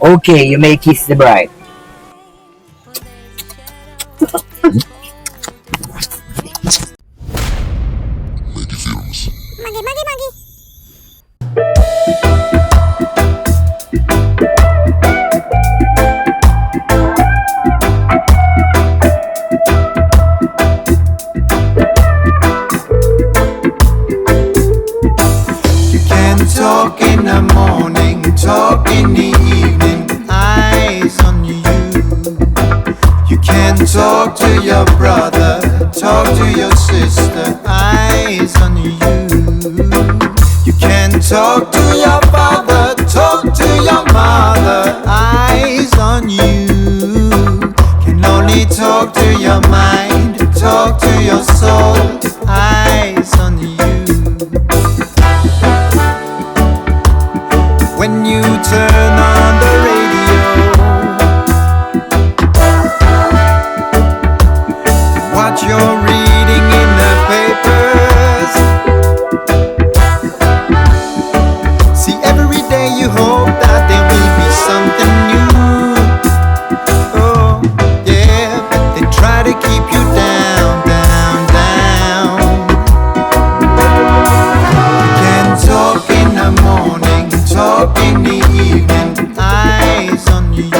Okay, you may kiss the bride. You can talk in the morning, talk in the evening, eyes on you. You can talk to your brother, talk to your sister, eyes on you. You can talk to your father, talk to your mother, eyes on you. Can only talk to your mind, talk to your soul, eyes on you. When you turn on the radio, what you're reading in the papers, see, every day you hope that there will be something new. Oh, yeah, but they try to keep you down, down, down. You can talk in the morning, talk in the evening, eyes on you.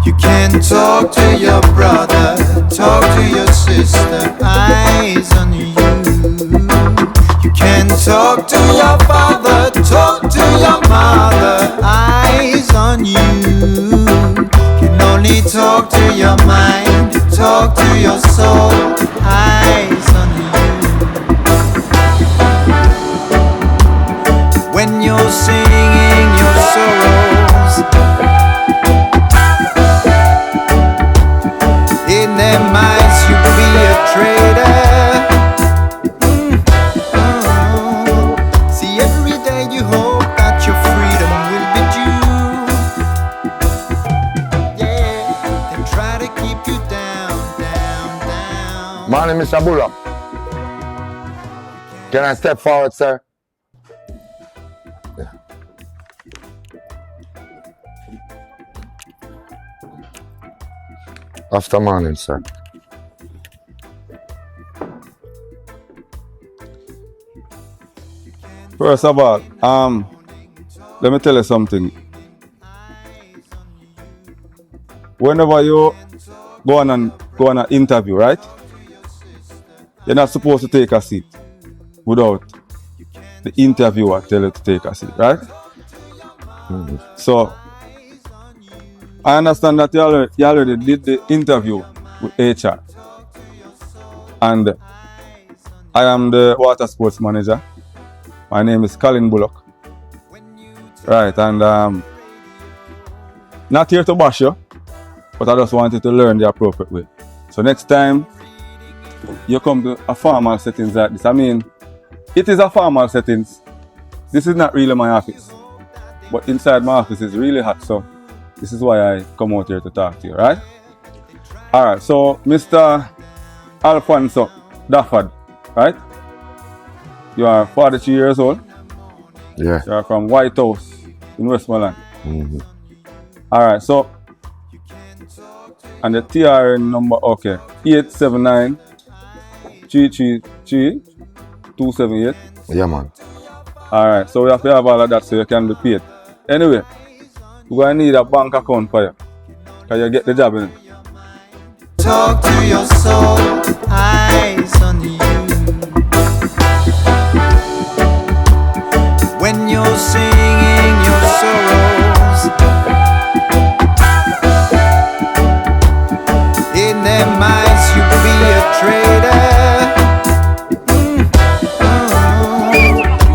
You can talk to your brother, talk to your sister, eyes on you. You can talk to your father, talk to your mother, eyes on you. Can only talk to your mind, talk to your soul, eyes on you. When you're singing your sorrows, in their minds you be a traitor. See, every day you hope that your freedom will be due. Yeah, they try to keep you down, down, down. My name is Mr. Bullock. Can I step forward, sir? Yeah. After morning, sir. First of all, let me tell you something. Whenever you go on an interview, right? You're not supposed to take a seat without the interviewer tell you to take a seat, right? Mm-hmm. So I understand that you already did the interview with HR, and I am the water sports manager. My name is Colin Bullock. Right, and not here to bash you, but I just wanted to learn the appropriate way. So next time you come to a formal settings like this, I mean, it is a formal settings. This is not really my office, but inside my office is really hot, so this is why I come out here to talk to you, right? Alright, so Mr. Alphanso Dafford, right? You are 43 years old. Yeah. You are from White House in Westmoreland. Mm-hmm. Alright, so, and the TRN number, okay, 879 333 278. Yeah, man. Alright, so we have to have all of that so you can be paid. Anyway, we're going to need a bank account for you, because you get the job in. Talk to your soul, eyes on you. When you're singing your sorrows, in their minds you be a traitor.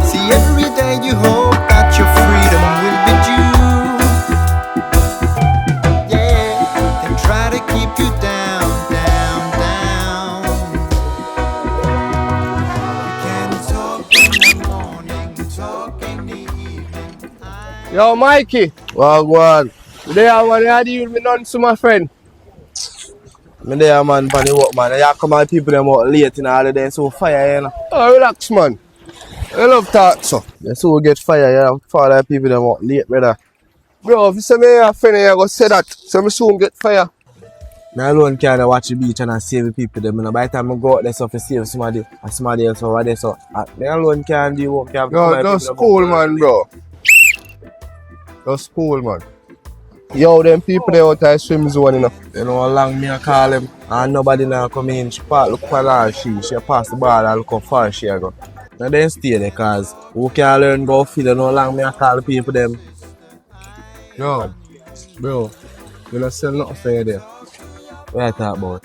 See, every day you hope that your freedom will be due. Yeah, they try to keep you down, down, down. You can talk in the morning, talk in the evening. Yo, Mikey. Well, go on. There, man, how do you with none to my friend? Me there, man, for the work, man. You come out people them out late in all of them, so fire, you know. Oh, relax, man. I love talk, so. Yeah, so we get fire, you know. For the people them out late, brother. Bro, if you say me a friend, I go say that. So me soon get fire. Me alone can watch the beach and I save the people them. You know, by the time I go out there so to save somebody and somebody else over there so me alone can do work. You have to Yo, come that's people cool, about. man, bro. That's cool, man. Yo, them people there out of swim zone, you know. You know how long me I call him and nobody now come in. She look for her, she pass the ball and look how far she go. Now then stay there cause who can learn go feel you know how long me I call the people them. Yo, bro, you not sell nothing for you there. What I talk about?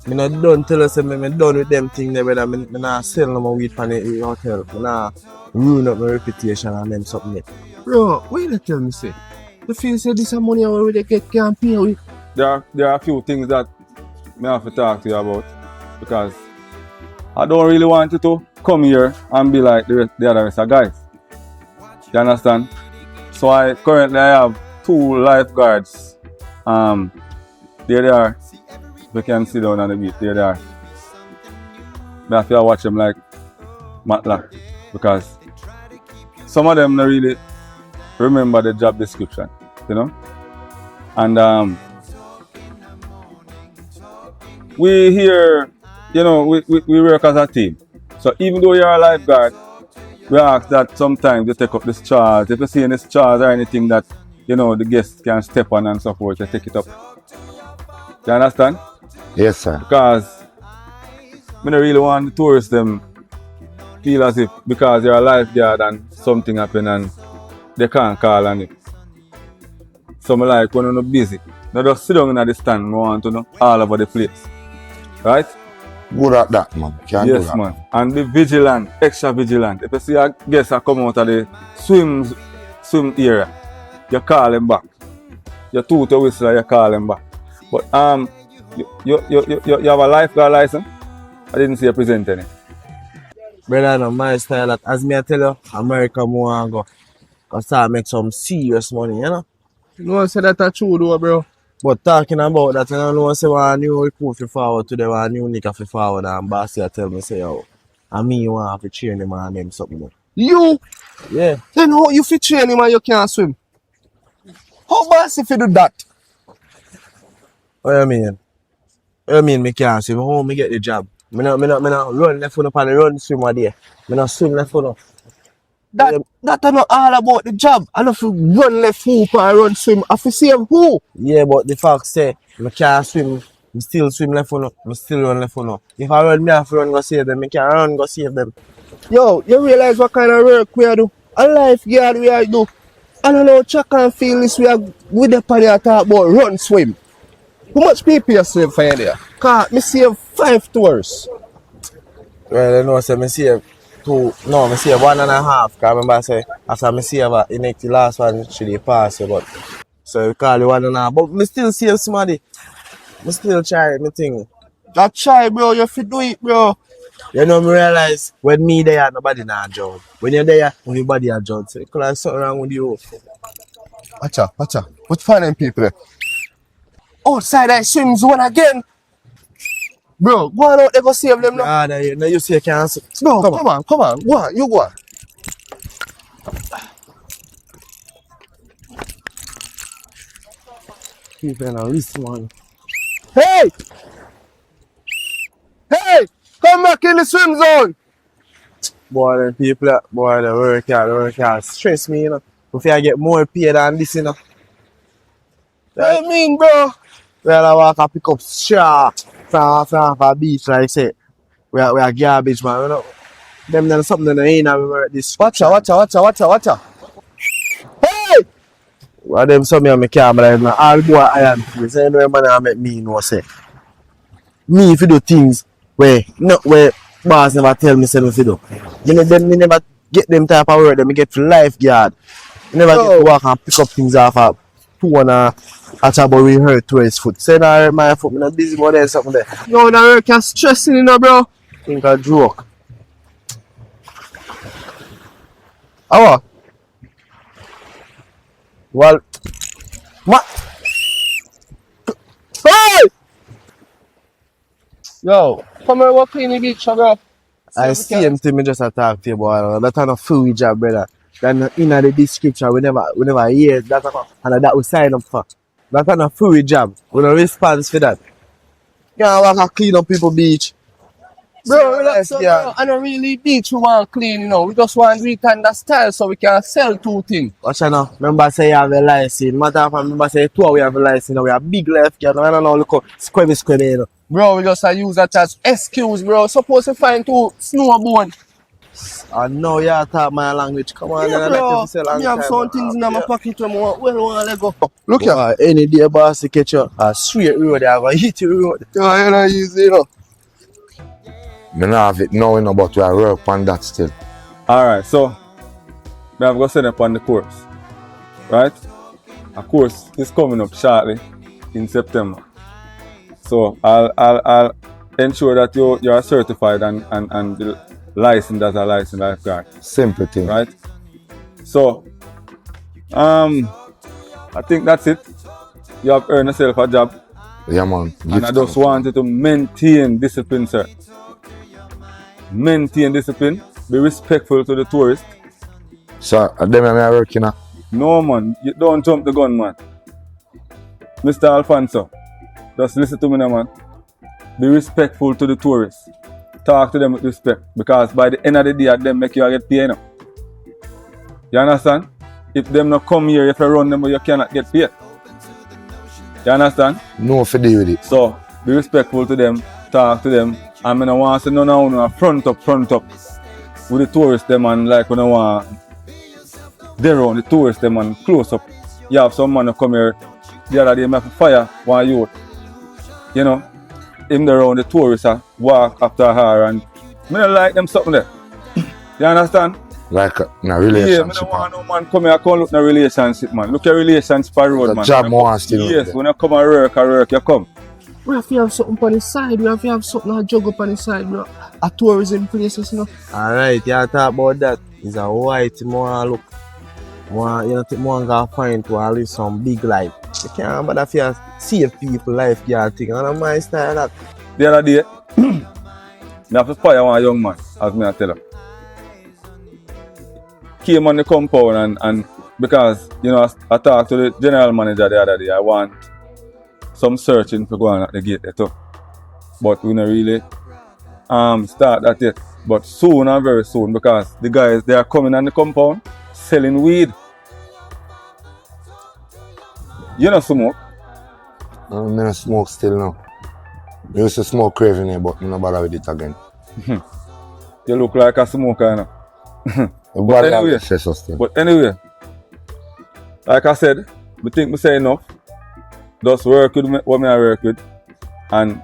Me not done tell us me done with them things there brother. Me not sell no more weed from the hotel. Me not ruin up my reputation and them something there. Bro, what you tell me say? You feel say this money I already get can't pay with? There are a few things that I have to talk to you about because I don't really want you to come here and be like the other rest of guys. You understand? So I currently have 2 lifeguards. There they are. You can sit down on the beach. There they are. I have to watch them like matlock because some of them don't really remember the job description, you know. And we here, you know, we work as a team. So even though you're a lifeguard, we ask that sometimes you take up this charge. If you see any charge or anything that, you know, the guests can step on and so forth, you take it up. You understand? Yes, sir. Because I don't really want the tourists them feel as if because you're a lifeguard and something happen and they can't call on it. So I like when you're busy. Not just sit down in the stand, I want to know all over the place. Right? Good at that, man. Can't do Yes, that. man. And be vigilant, extra vigilant. If you see a guest come out of the swim area, you call them back. You toot a whistle, you call them back. But you have a lifeguard license? I didn't see you present any. Brother, no, my style that as me I tell you, America more and go. Cause I make some serious money, you know. You know say that a true though, bro. But talking about that, I don't know say one new recruit for forward today, one new nigga for forward and boss here tell me say yo. And me you want to train him and them something. More. You? Yeah. Then how you fit train him and you can't swim? How boss if you do that? What you mean? What you mean me can't swim? How me get the job? Me not run left foot up and run swim a day. Me not swim left foot up. That not all about the job. I know if you run left hoop and run swim, I feel save who? Yeah, but the fact say I can't swim, I still swim left foot up, I still run left foot up. If I run, me have to run go save them, I can't run go save them. Yo, you realize what kind of work we are do? A lifeguard we are do. I don't know track and field this we are with the party talk about run swim. How much people you save for you there? Cause me save 5 tours. Well, I know say me save 2, no, me save 1.5. Cause I remember I say after I save the next last one should pass but so we call it 1.5. But me still save somebody. Me still try me thing. That try bro, you fit do it bro. You know me realize when me there nobody not judge. When you're there, everybody a judge. So cause there's something wrong with you. Watcha. What find them people there? Outside that swim zone again. Bro, go on out there go save them now. Ah, now you say you can't. No, come on. Go on, you go on. People now listen man. Hey! Come back in the swim zone! Boy, them people, boy, they work hard. Stress me, you know. If I get more pay than this, you know. What you mean, bro? Well, I walk and pick up shark from a beach, like say. We are garbage, man, you know. Them something that ain't have work this. Watcha. Hey! Well, them some me on my camera, now. I'll go at iron place. You know, man, I make me know, say. Me, if you do things where boss never tell me, say, if you do. You know, them, me never get them type of work, them get lifeguard. You never get to walk and pick up things off of two and a about we hurt to his foot. Say, nah, hurt my foot, I'm not busy about that something there. Yo, that work is stressing, you know, bro. Think a joke. How? Well, Hey! Yo, come here, walk in the beach, bro. I see him to me just attack to you, boy. That's not a free job, brother. then in the description we never hear that and that we sign up for. That's not a free job. We no response for that. You can't walk and clean up people beach. Bro, relax, bro. I don't really beach we want clean, you know. We just want to do it under style so we can sell two things. Watch out now. Remember say you have a license. Matter of fact, remember say two we have a license. Now we have big lifeguard. I don't know, look how square, you know. Bro, we just use that as excuse, bro. Suppose to find two snowboard. I know you talk my language. Come on, Yeah, then, bro. I I have some things in my pocket when I want to let go. Look here. Any day boss to catch you a straight road, I go hit you road. Yeah, you know, easy, you know. Me not have it now, you know, but we are work on that still. Alright, so we have got set up on the course. Right? A course is coming up shortly in September. So I'll ensure that you are certified and licensed as a licensed lifeguard. Simple thing. Right? So I think that's it. You have earned yourself a job. Yeah, man. And I just want you to maintain discipline, sir. Maintain discipline. Be respectful to the tourists. So, them am I working at? No, man. You don't jump the gun, man. Mr. Alphanso, just listen to me now, man. Be respectful to the tourists. Talk to them with respect. Because by the end of the day, them make you get paid. You understand? If them not come here, if you run them, you cannot get paid. You understand? No for deal with it. So, be respectful to them, talk to them, and I don't want to say no, front up with the tourists them and like when I want they around the tourists them and close up. You have some man who come here the other day make a fire one youth. You know, him there around the tourists walk after her and I don't like them something there. You understand? Like in a Yeah, I relationship. don't want no man come here and come look in a relationship, man. Look at relationship for road, The man. job more still. Yes, when you come and work, you come. We have to have something on the side. We have to have something to juggle up on the side, bro. A tourism places, you know. Alright, you talk about that. It's a white more look. More, you know, more gonna find to at least some big life. You can't bother if you save people life you thing. I don't mind style that. The other day, I have to fire one young man, as me I tell him. Came on the compound and because, you know, I talked to the general manager the other day, I want some searching for going at the gate there too. But we don't really start that yet. But soon and very soon because the guys, they are coming on the compound selling weed. You know smoke? I don't smoke still now. I used to smoke craving here, but I'm not bother with it again. You look like a smoker, you know. But anyway, like I said, I think I say enough. Just work with what I work with and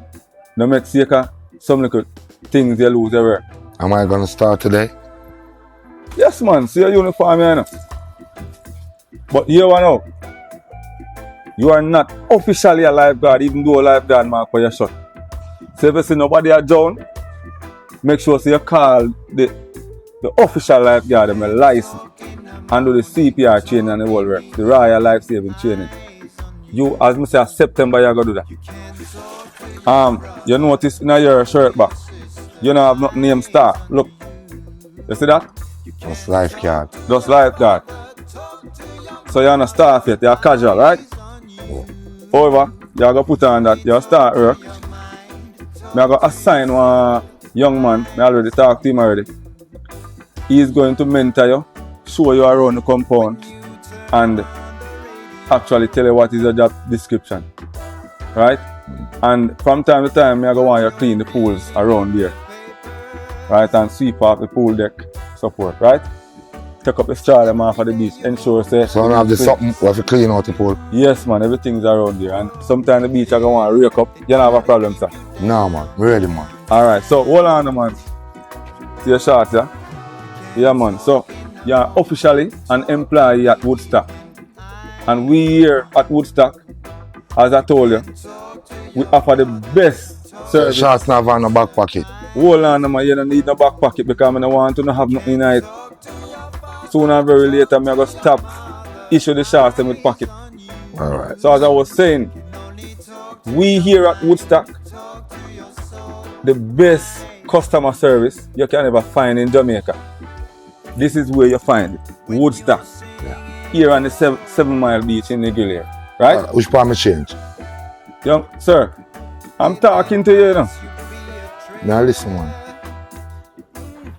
no make some little things you lose your work. Am I gonna start today? Yes man, see your uniform here now. But you know, you are not officially a lifeguard even though a lifeguard mark for your shot. So if you see nobody at John, make sure you call the official lifeguard and my license and do the CPR training and the whole work, the Royal Life Saving Training. You, as I say, September you're gonna do that. You notice in your shirt back, you don't have nothing name star. Look, you see that? Just lifeguard. Just lifeguard. So you're not staff yet, you're casual, right? However, you're gonna put on that, you're start work. I'm gonna assign one young man, I already talked to him already. He's going to mentor you, show you around the compound, and actually tell you what is your job description. Right? And from time to time, I go want you to clean the pools around here. Right? And sweep off the pool deck support, right? Take up the straw them off of the beach, ensure say. So I have the something we have to clean out the pool. Yes man, everything's around here. And sometimes the beach I go want to rake up. You don't have a problem, sir. No man, really man. Alright, so hold on man. See your shot, yeah? Yeah man, so you're officially an employee at Woodstock. And we here at Woodstock, as I told you, we offer the best service. Shots not have no back pocket. Hold on man, you don't need no back pocket because I don't want to have nothing in it. Sooner or very later, I'm going to stop issue the shots with pocket. Alright. So as I was saying, we here at Woodstock, the best customer service you can ever find in Jamaica. This is where you find it. Woodstock. Yeah. Here on the 7 Mile Beach in Negril here. Right? Which part me change? Young sir, I'm talking to you now. Now listen, man.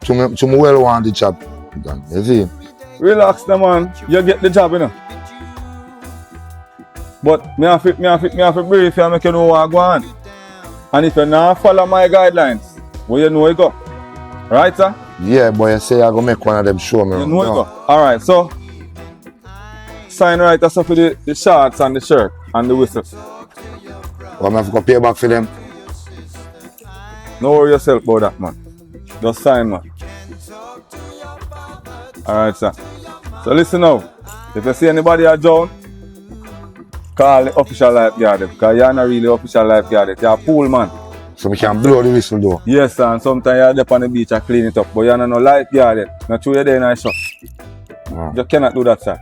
To me well want the job done. You see? Relax now, man. You get the job, you know. But me have to brief you and make you know what I go on. And if you not follow my guidelines, well you know you go. Right, sir? Yeah, but you say I go make one of them show me. You know you go. Alright, so sign right us up for the shorts and the shirt and the whistle. Well, I have to go pay back for them. No worry yourself about that, man. Just sign, man. Alright, sir. So listen now. If you see anybody at John, call the official lifeguard because you're not really official lifeguard. You're a pool man. So we can blow the whistle though. Yes, sir. And sometimes you're up on the beach and clean it up. But you're not no lifeguard. Not true you're there in a shop. Wow. You cannot do that, sir.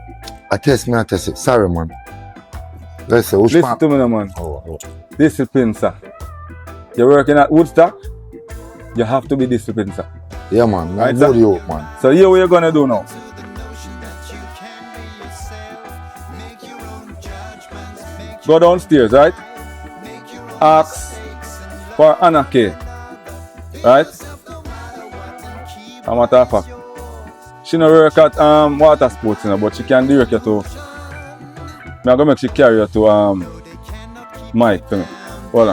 I test it. Sorry, man. Let's say, which Listen part? to me now, man. Oh. Discipline, sir. You're working at Woodstock, you have to be disciplined, sir. Yeah, man. Right, Right, sir? you up, man. So here what you're gonna do now. Go downstairs, right? Ask for Anarchy. Right? A matter of fact. She no work at water sports, you know, but she can direct you to. I'm gonna make she carry you to Mike for me. Hold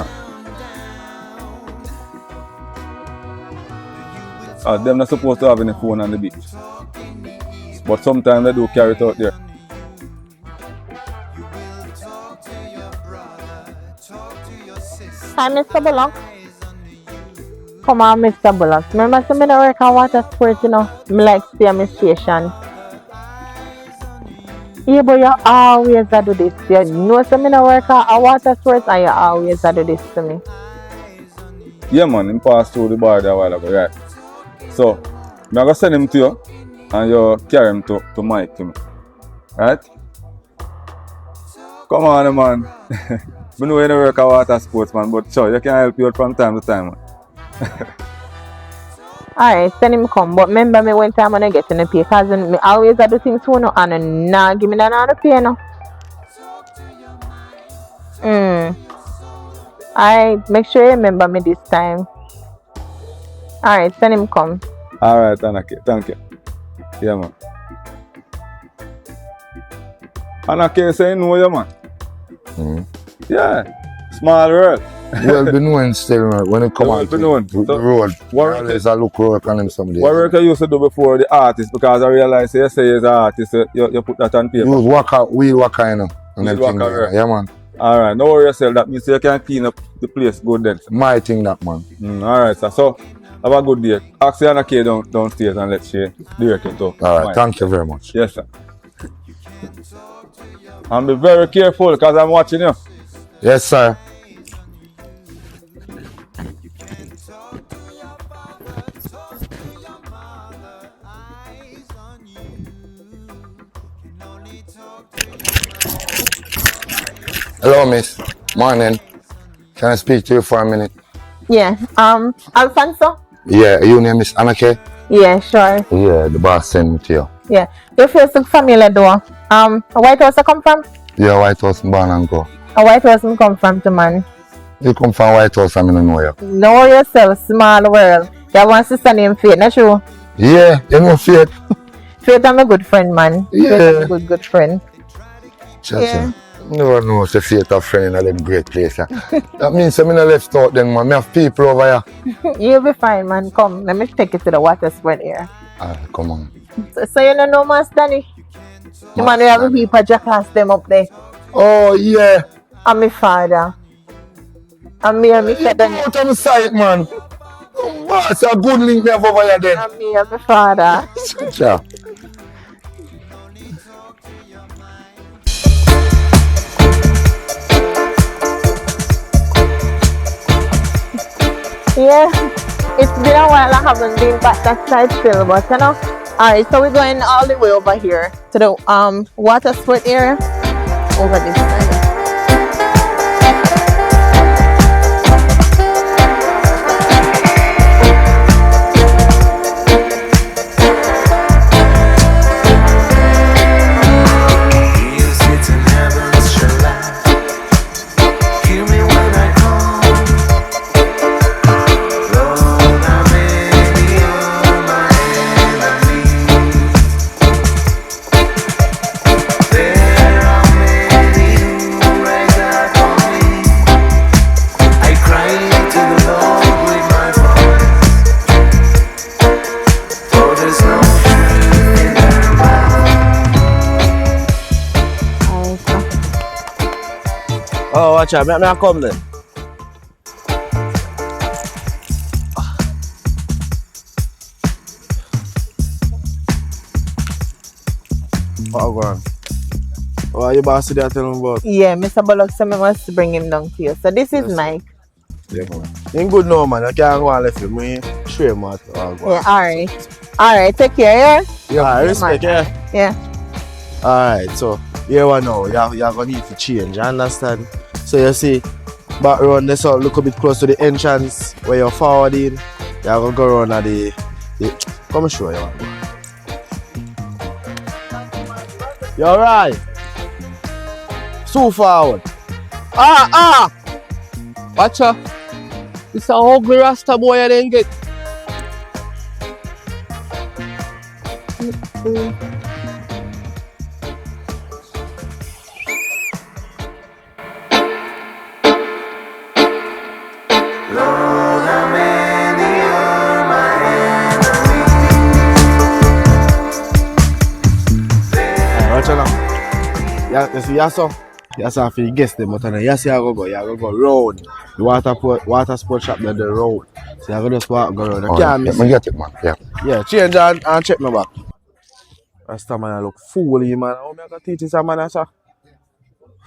on. Them not supposed to have any phone on the beach. But sometimes they do carry it out there. Hi, Mr. Bullock. Come on, Mr. Bullock. Remember, I don't work on water sports, you know. I like to stay at my station. Yeah, but you always do this. You know, I don't work on water sports and you always do this to me. Yeah, man, him passed through the bar there a while ago, right? So, I'm going to send him to you and you carry him to Mike to me. Right? Come on, man. I know you don't work at water sports, man, but sure, you can help you out from time to time, man. Alright, send him come. But remember me when time when I get in the pay, because I always do things for no and nah give me another pay no. Alright, make sure you remember me this time. Alright, send him come. Alright, thank you. Yeah, man. Anarchy say you know you, man. Yeah, small world. Well, be knowing still, man. When it come Well out be known. the So, road, what always I look work on them some days. What work I used to do before the artist, because I realized you say as an artist, you put that on paper. Use wheel waka, you know. And Wheel everything waka, there. right. Yeah, man. Alright, no worry yourself. That means you can clean up the place good then. My thing, that, man. Alright, sir. So, have a good day. Ask the Anarchy downstairs and let's share direct it to. All right, Mike. thank you very much. Yes, sir. And be very careful because I'm watching you. Yes, sir. Hello, miss. Morning. Can I speak to you for a minute? Yeah, Alphanso? Yeah, your name is Anake? Yeah, sure. Yeah, the boss sent me to you. Yeah. You feel so familiar though. White House I come from? Yeah, White House, born and go. A White House I come from to man. You come from White House, I don't know you. Know yourself, small world. You have one sister named Faith, not true? Yeah, you know Faith? Faith I'm a good friend, man. Yeah. Faith I'm a good friend. Chacha. Yeah. Never know if Faith a friend in them great place. That means I'm not left out then, man. I have people over here. You'll be fine, man. Come, let me take you to the water sport here. Come on. So you don't know Master Danny? The man we have a heap of jackass them up there. Oh, yeah. And my father. And me and me said Come out on the side, man. Oh, it's a good link we have over here then. and me and my father. Chacha. Yeah, it's been a while I haven't been back that side still, but you know. Alright, so we're going all the way over here to the water sport area. Over this side. Oh, watch out. Me come then. Oh, go on. Oh, your boss there tell me about? Yeah, Mr. Bullock said I must bring him down to you. So this is Yes. Mike. Yeah, man. You good now, man. I can't go and left you. Me straight, man. Oh, go on. Yeah, alright. Alright, take care, yeah? Yeah, I respect, yeah. Yeah. Alright, so here one now, you're gonna need to change, you understand? So you see, back around this out, look a bit close to the entrance where you're forwarding. You're gonna go around at the come and show you. You alright? So forward. Watch out. This a ugly Rasta boy I didn't get. Watch out now. Yeah, you see, yes, I feel guess them, but then yes, you're gonna go round. The water sport shop there, the road. So you're gonna just go around. You can't miss me get it, man. Yeah. Yeah, change and check me back. Rasta man, I look fully, man. How me I got teach this man, I say?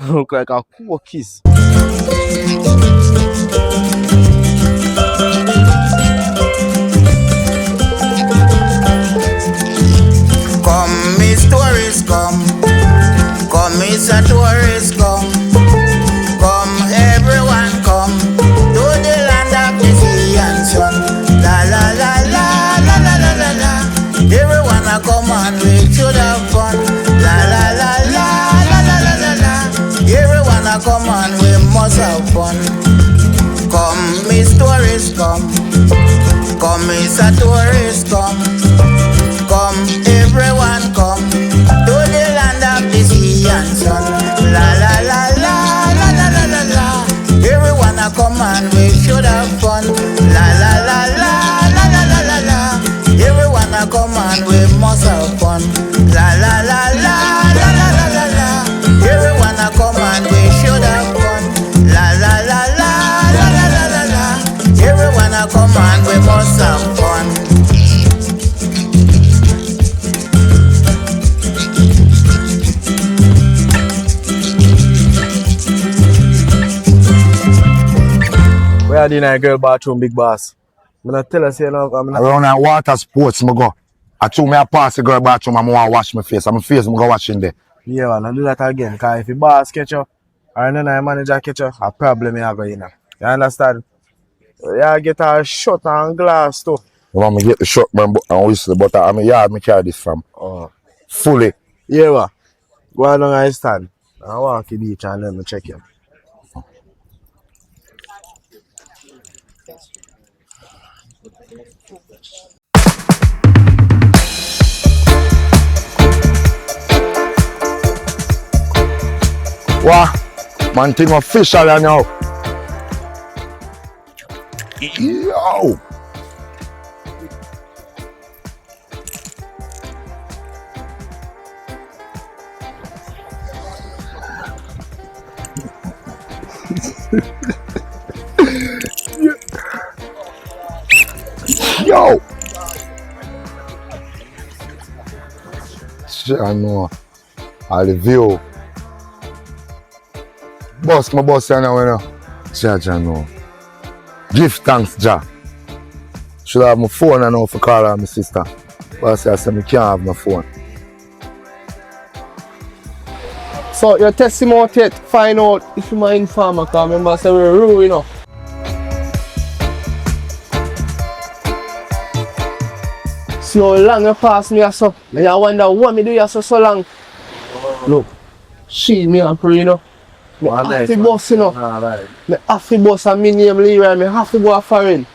Look like a cool kiss. Come, Miss Tourist, come. Come, Mr. Tourist, come. Come, everyone, come. To the land of the sea and sun. La la la la la la la la la. Everyone a come and we should have fun. La la la la la la la la la. Everyone a come and we must have fun. Come, Miss Tourist, come. Come, Mr. Tourist, come. Come, everyone come to the land of the sea and sun. La la la la la la la la la. Everyone a come and we should have fun. La la la la la la la la la. Everyone a come and we must have fun. La la la la la la la la la. Everyone a come and we should have fun. La la la la la la la la la. Everyone a come and we must have fun. Where are the night girl bathroom, big boss? I'm gonna tell her, say, no, I'm not. Around that water sports, me go. I told me I pass the girl bathroom, I'm gonna wash my face. I'm face, I'm gonna wash in there. Yeah, man, I do that again. Because if the boss catch you, or then the manager catch you, a problem you go in. You understand? You get a shot and glass too. You want me to get the shot, man, and whistle, but I'm a yard, me carry this from. Oh. Fully. Yeah, what? Go on down and stand. I walk the beach and then me check you. What? Man, thing official now. Yo! Yo! Shit, I know. All the view. My boss, I know. Shit, I know. Give thanks, Ja. Should have my phone I know for call her my sister. But I said I can't have my phone. So your testimony yet find out if you my informer, because remember I said we're rude, you know. See how long you pass me so. And I wonder what me do you so long. Look, she me and pray, you know. Me have to bus, you know. Right. Me have to bus and me name Leroy, me have to go a foreign.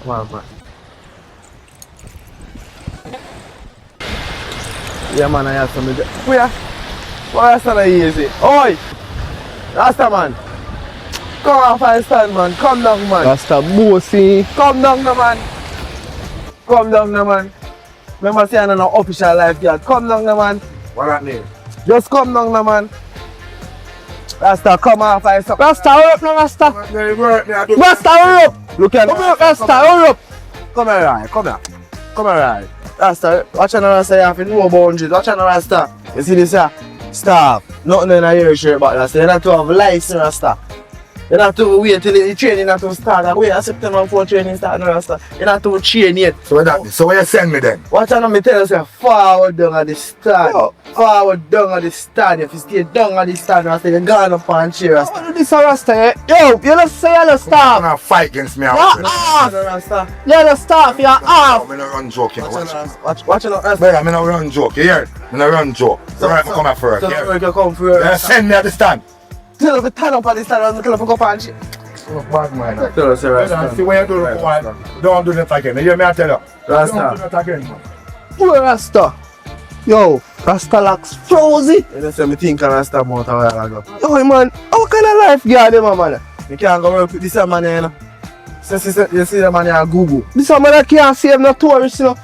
Come on, man. Yeah, man, I have some. Where? What's that easy? Oi! Rasta, man. Come off and stand, man. Come down, man. Rasta bossy. Come down, no, man. Come down, no, man. Remember saying I'm an official lifeguard. Come down, no, man. What that name? Just come down, no, man. Rasta, come off, I suck. Rasta, hurry up now, Rasta. Rasta, hurry up. Look at Come here, Rasta, hurry up. Come here, right? Come here. Come here, right? Rasta, watch out, Rasta, you have to know boundaries. Watch out, Rasta. You see this here? Stop. Nothing in your shirt about Rasta. You have to have license, Rasta. You have to wait till the training have to start. And wait until September before training start, Rasta. You have to train yet. So where you send me then? Watch out, me tell you, say, forward down at the start. Forward down at the start. If you stay down at the start, Rasta, you're gone up and cheer, Rasta. What do this, Rasta? Eh? Yo, you just say you just You're stop. gonna fight against me. You're off. Rasta. You just stop. You're off. I'm not run joke. You know, Watch out, Rasta. Brother, I'm not run joke. You hear? I'm not run joke. So right, come here first. So You we hear? can come through. You send me at the stand. Tell them to turn up at the start and tell them to go up and cheer. Bad man. Tell us, See what you do before. Don't do that again. You hear me? I tell you. Rasta. Don't do that again, man. Who Rasta? Yo, Rasta looks frozen. You know, say me think of Rasta about a while ago. Yo, man, how kind of lifeguard am I, man? You can't go work with this man here, you know. You see the man here on Google. This man that can't save no tourists, you know.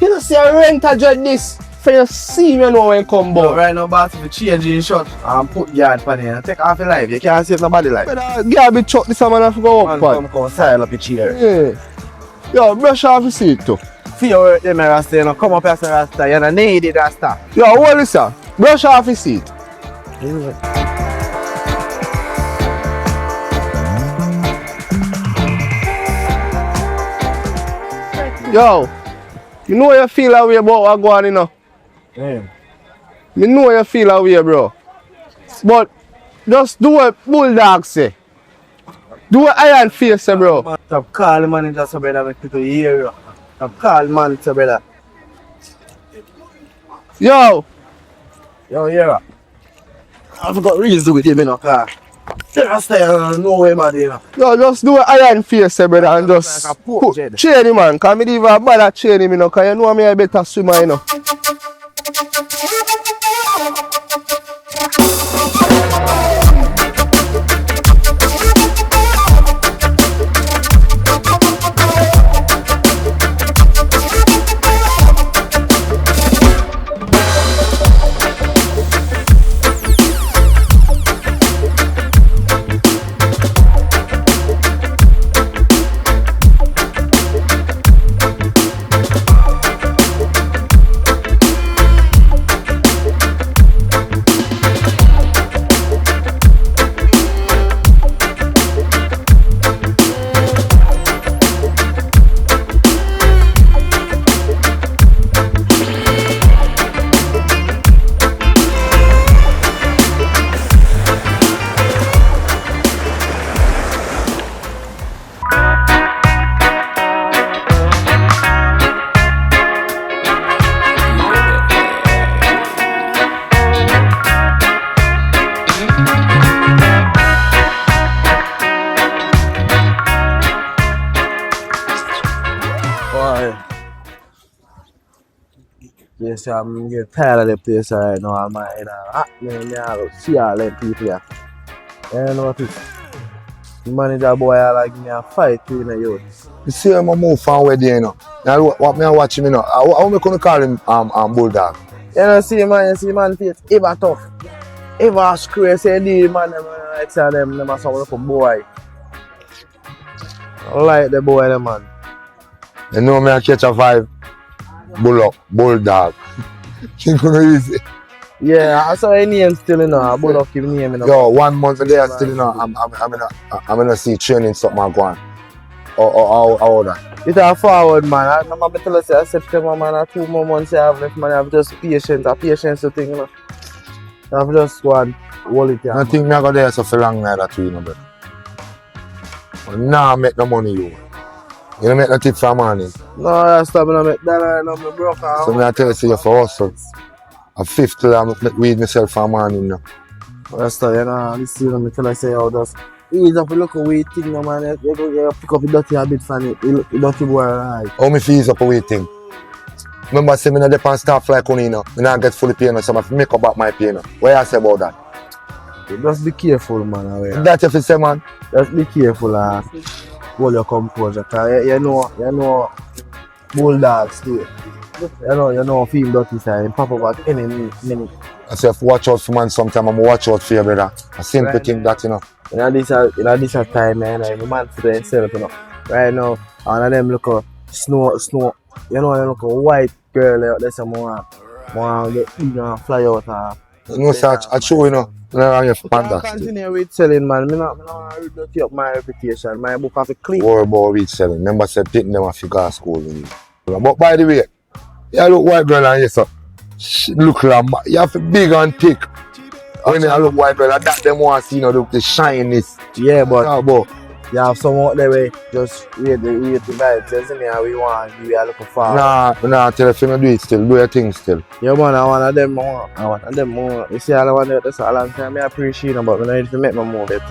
You know, see a rent a dread this. For you see me know when you come But back. right now, boss, if you change your shot and put yard pan here and take off your life, you can't save nobody life. But girl be chuck this man have to go Man, up, man. come style up your chair. Yeah. Yo, brush off your seat too. For your work, them Rasta, you know, come up here, say Rasta, you don't need it, Rasta. Yo, what is that? Brush off your seat. Yo, you know you feel that way about what going on, you know? Yeah. Me know you feel that way, bro. But just do what Bulldog say. Do what Iron Face say, bro. Man, stop call the manager, so brother, make people hear you. Stop call man, so brother. Yo, Yo, hear ya. I forgot reason with him in a car. Rasta, you know where man, you know. yo, just do what Iron Face say, brother, and just Like a pork jet. train him, man. Cause me even bother train him, you know, cause you know me a better swimmer, you know. Yes, I'm getting tired of the place right now. I'm in a hot man, I see all them people here. You know what it is? The manager boy I like me a fight in the youth. You see him move from where they, you know. Now what me I watch him, you know. How me gonna call him Bulldog? You know, see man face ever tough. Ever screw, say the man, them like say them are some little boy. I like the boy, the man. You know me I catch a vibe. Bulldog. You gonna use it. Yeah, I saw a name still, you know. I both of him name, you know. Yo, 1 month there still, you know. I'm gonna see training something going. How that? It's a forward, man. I remember tell us that September, man, 2 more months I have left, man. I have just patience to think, you know. I have just one hold it here. I think me I go there so for long like that too, you know, bro. Nah, make no money, you. You don't make no tip for money. No, I stop and I make that, I know me broke out. So me I tell you, say you for hustle. A 50 I make weed myself for money, you know. That's you know, this you know, me tell I say, oh, just ease up a look away thing, no, man. You pick up the dirty habit from it, the dirty boy, right? How me fees up a weight thing? Remember, say me not depend staff like you know. Me not get fully paid, so I have to make up about my pay, you know. What you say about that? Just be careful, man. Away. That's if you say, man. Just be careful and hold your composure. Cause you know, bulldogs too. You know, film dirty side, pop up at any minute. I say if you watch out for man sometime, I'm watch out for you, brother. A simple Right, thing that, you know. This a time, man. I'm man for himself, you know. Right now, all of them look a snow. You know, they look a white girl out there, some more get fly out. You know, sir, I show you know. I'm here for I panda. continue with selling, man. I don't dirty up my reputation. My book have to clean. Worry about reach 7. Remember, said taking them off your school. But by the way, you look white girl and yes, sir. She look like you have to big and thick. When you look white girl, that them want to see, you know, the shyness. Yeah, but you have someone out there where just read the vibes. You see me how we want, we are looking for. Nah, tell if you don't do it still, do your thing still. Yeah, man, I want them more. You see, all I want to do this a long time. I appreciate them, but I need to make my move it.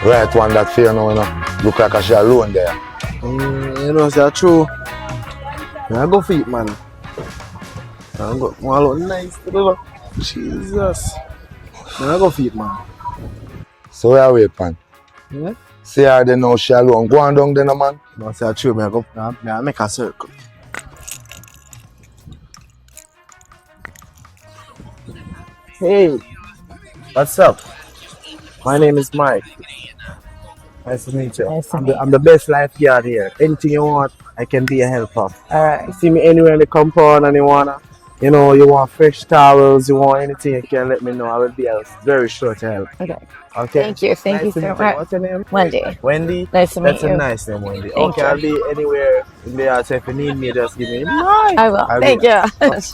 Right one that fear now, you know. Look like she alone there. You know, it's true. I go for it, man. I go look nice. Jesus. I go for it, man. So where are we, pan? Yeah? See her then now she alone. Go on down there, no, man. No, it's true. I make a circle. Hey, what's up? My name is Mike. Nice to meet you. Nice to I'm the best lifeguard here. Anything you want, I can be a help of. Alright. You see me anywhere in the compound and you want fresh towels, you want anything, you can let me know. I will be very sure to help. Okay. Okay. Thank you. Thank you Nice to so meet you. much. What's your name? Wendy. Wendy? Nice to meet That's you. a nice name, Wendy. Thank Okay, you. I'll be anywhere in there. So if you need me, just give me a I will. Thank you.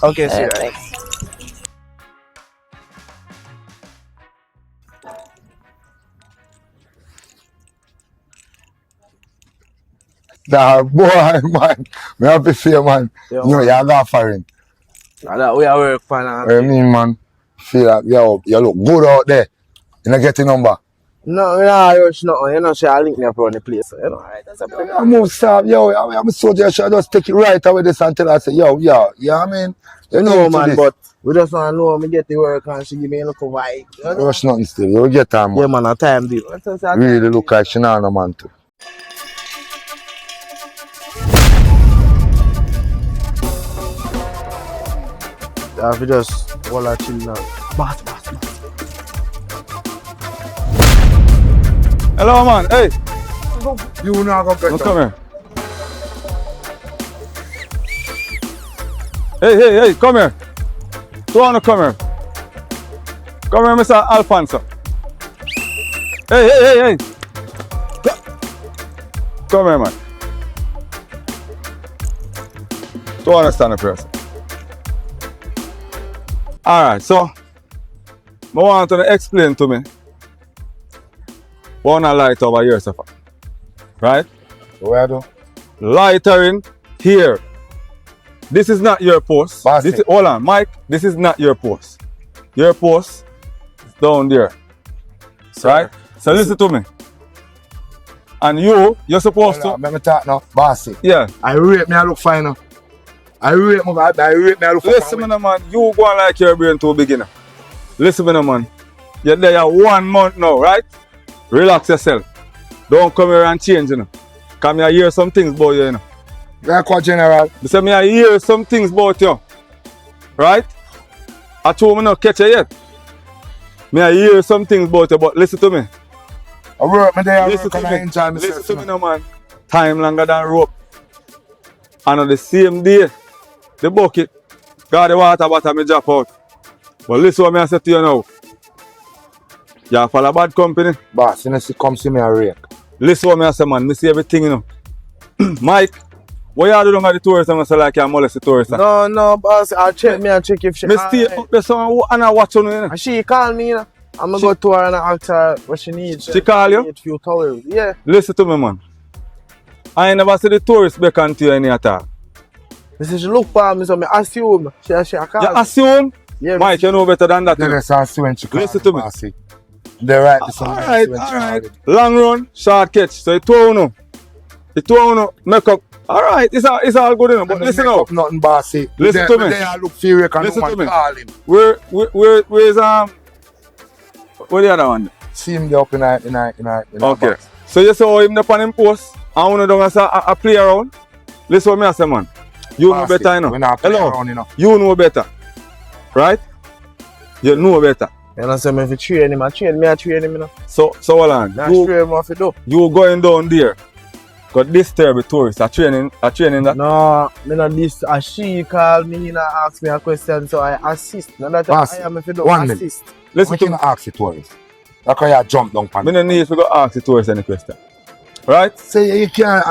Okay, see you. Thanks. Nah, boy, man. Me happy for you, man. Yeah, You know, man. you go for him. That we are work for now. What you mean, man? Feel like you look good out there. You not get your number. No, rush nothing. You know, she'll link me up around the place. You know, alright, that's a I move stop, I'm so there, I just take it right away this and tell her, say, I mean, You know, into man, this. but we just want to know me get the work and she give me a look of vibe. You know? Rush nothing still, you'll get time, man. Yeah, man, a time deal. Really look like she not no man too. I have to just hold her chill now. Boss. Hello, man. Hey, You not go better. no, come here. Hey, come here. Two wanna come here. Come here, Mr. Alphanso. Hey. Come here, man. Two understand the person. Alright, so I want to explain to me what I light over here, so far. Right? Where do? Lightering here. This is not your post. Bossy. Hold on, Mike. This is not your post. Your post is down there. Right? So listen to me. And you're supposed to. Let me talk now. Bossy. Yeah. I rate me, I look fine now. I rate me, I look fine. Listen, me, man. You go on like your brain to a beginner. Listen, me, man. You're there 1 month now, right? Relax yourself. Don't come here and change, you know. Come here, hear some things about you know. Like what, General? I say, I hear some things about you. Right? I told me not catch you yet. I hear some things about you, but listen to me. I work me there, I Listen work to and I me. enjoy Listen myself. to me now, man. Time longer than rope. And on the same day, the bucket got the water bottom me drop out. But listen what I say to you now. You follow bad company. Boss, you know, she come see me a rake. Listen what I say, man. I see everything, you know. Mike, what you do at the tourist and I say like you molest the tourist? No, boss. I'll check if she. Me stay up there so and I watch on you, you know. And she call me, you know. I'm gonna go to her and ask her what she needs. She call you? Need few towels. Yeah. Listen to me, man. I ain't never see the tourist beckon to you any at all. This is she look for me, so I assume she call. You assume? Yeah, Mike, you know better than that. Then it's also when she Listen to me. Bossy. They write this on Alright, alright. Long run, short catch. So it two make up. Alright, it's all good enough. But listen now. Nothing bossy. Listen to me. They all look furious and Listen no to one me. call him. Where's where the other one? See him there up in a Okay. box. So you saw him up on him post and one of them a play around. Listen what me I say, man. You know Bossy. better, you know. We not play Hello. around, you know. You know better. Right? You know better. You know, say me if you train him, I train him, you know. So hold on. That's train him what you do. You going down there. Got disturb the tourists. A training that. No, me not this. She called me and asked me a question, so I assist. Now that Bossy, I am if you do one minute. assist. Listen We to can me. ask the tourists. That's why you jump down pan. Me no need to go ask the tourists any question. Right? Say you can't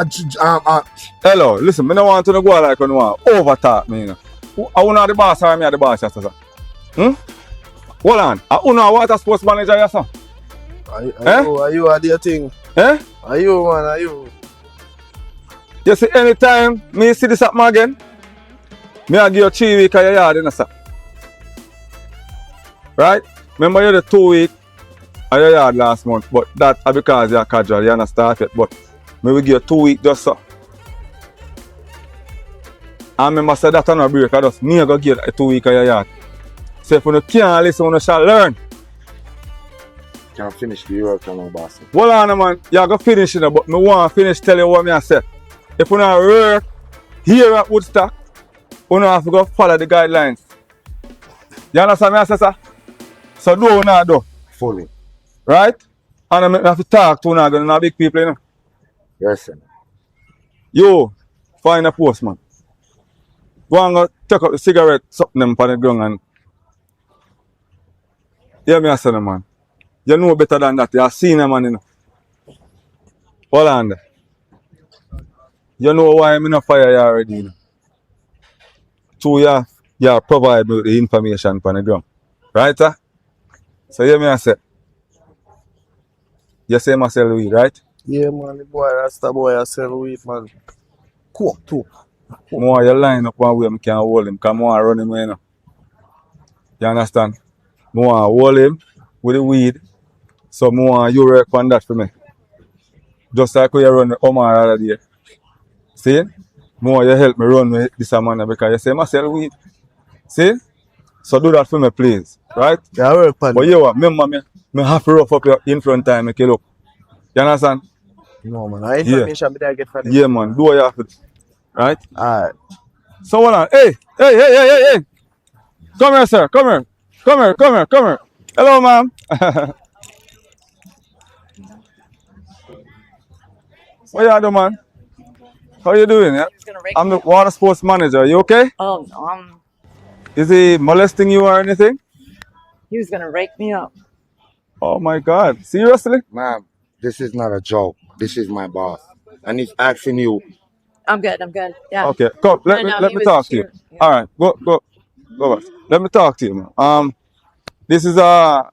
Hello, listen, me no want to go like you want over talk me, you know. I wanna the boss or me are the boss, yes, sir. Hold on. I wanna water sports manager, yes, sir. Are you are the thing? Eh? Are you man? Are you? You see, anytime me see this happen again, me I give you 3 weeks of your yard, you know, sir. Right? Remember you the 2 weeks of your yard last month, but that because you're casual, you not start yet, but me will give you 2 weeks just so. And remember say that on a break, I just me I go give you 2 weeks of your yard. So if you can't listen, you shall learn. can't finish the work now, boss. Hold on, man. You go finish it, but me want to finish tell you what me I said. If you not work here at Woodstock, you have to go follow the guidelines. You understand me I say, sir? So do what you not do. Fully. Right? And I have to talk to you now, big people, you know. Yes, sir. You find a postman. Go and go take up the cigarette, something them on the ground and hear me I say, man. You know better than that. You have seen a man, you know. Hold on there. You know why I'm not fire you already, you know. So you provide me with the information on the ground. Right, sir? So hear me I say. You say myself weed, right? Yeah, man, the boy, Rasta boy, I sell weed, man. Cool, too. More you line up one way I can hold him, come on run him, you know. You understand? More hold him with the weed. So more you work on that for me. Just like you run the Omar the other day. See? More you help me run with this man because you say myself weed. See? So do that for me, please. Right? Yeah, I work on But you remember me have to rough up your in front time, make you look. You understand? no, man. I information I get from them. Yeah, man. Do what you have to do. Right? Alright. So hold on. Hey. Come here, sir. Come here. Hello, ma'am. What you doing, man? How you doing? Yeah? I'm the water sports manager. You okay? Oh no, Is he molesting you or anything? he was gonna rake me up. Oh my God. Seriously? Ma'am, this is not a joke. This is my boss. And he's asking you. I'm good. Yeah. Okay. Come. Let he me was talk to you. cheering. Yeah. All right. Go back. Let me talk to you, man. This is a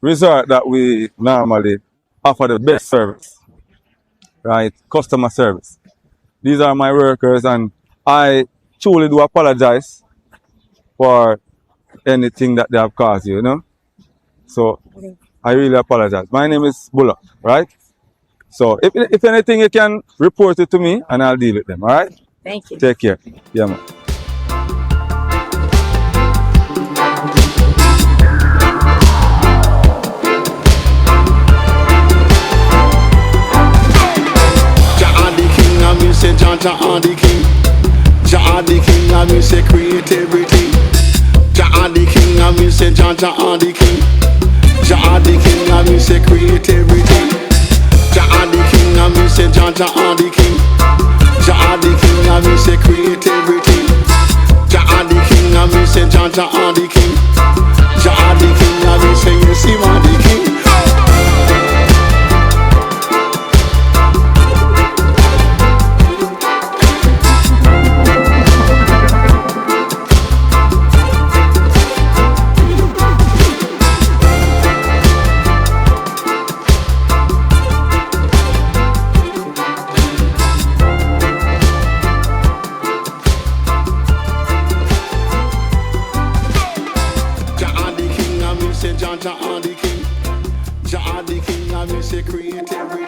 resort that we normally offer the best service. Right? Customer service. These are my workers and I truly do apologize for anything that they have caused you, you know? So I really apologize. My name is Bullock, right? So if anything you can report it to me and I'll deal with them, alright? Thank you. Take care. Yeah, man. Jah the king, and me say Jah the king. Jah the king, and me say create everything. Jah the king, and me say Jah the king. Jah the king, and me say create everything. Jah the king, and me say Jah the king. Jah the king, and me say create everything. Jah the king, and me say Jah the king. Jah the king, and me say you see my the king.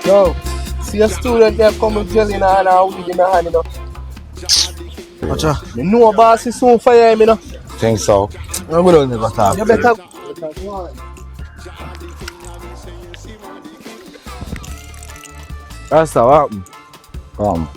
Yo, see a student there come with jelly in her hand and weed in her hand, you know. Watcha. You know boss is soon fire him, you know. Think so. I'm gonna never talk. You better Rasta, what happened?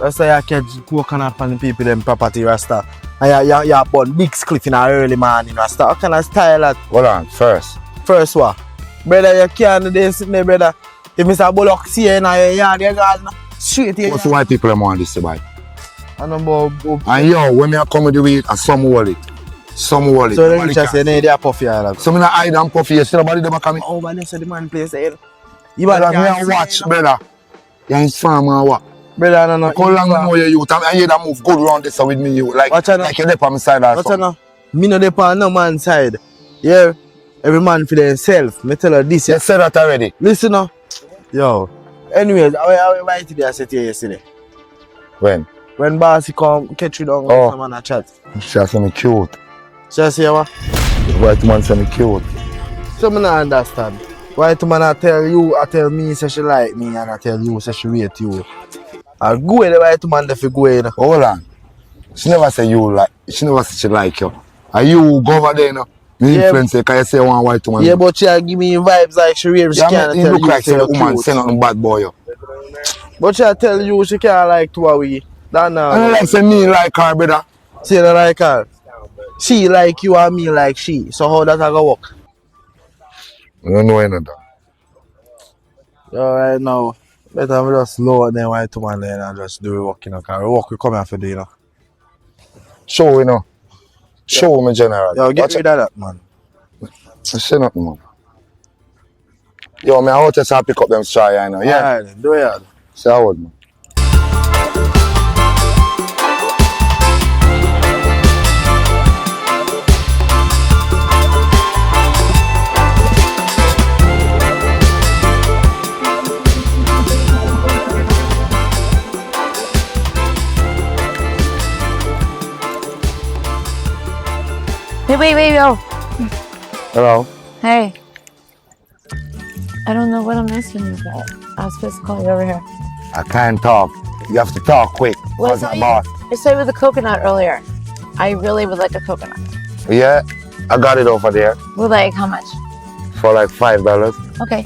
Rasta, you catch coconut on the people them property, Rasta. And you burn big cliff in the early morning, Rasta. How can I style that? Hold on, first. First what? Brother, you can't do this sitting there, brother. If Mr. Bullock see you in your yard, you got straight here. What's the white people them want this to buy? I know about... And yo, when me come with the weed, some hold it. Some hold it. So the rich say they are puffy or that. So me not hide and puffy, you see nobody them coming. Oh, but they say the man plays there. You Brother, me a watch, brother. You ain't farm and what? Brother, no. How long you know your youth? And you that move good round this with me, you. Like you're there on my side or something. Watch me no there on no man's side. Yeah, every man for themselves. Me tell her this. You said that already. Listen now. Yo. Anyways, I went to the asset here yesterday. When? When Bossy come catch you down and come on a chat. She say me cute. She say what? White man say me cute. So me not understand. White man I tell me say she like me and I tell you say she rate you. I go where the white man if you go in. Hold on. She never say you like, she never say she like you. And you go over there, you know. Me influence her, because you say one white woman. Yeah, but she give me vibes like she really can't tell you. Look like say woman say nothing bad boy. You. But she tell you she can't like two away. That now. And like say me like her, brother. She don't like her. She like you and me like she. So how that go work? I don't know anything. Yo, right now, better we just lower than white woman there and just do the work, you know, because the work we come here for do, you know. Show, you know. Show me general. Yo, get rid of that, man. Say nothing, man. Yo, me out here pick up them straw, you know. Yeah. Alright, do it. Say how old, man. Hey, wait, yo. Hello. Hey. I don't know what I'm asking you about. I was supposed to call you over here. I can't talk. You have to talk quick. What's that boss? You said with a coconut earlier. I really would like a coconut. Yeah, I got it over there Well, like, how much? for like $5. Okay.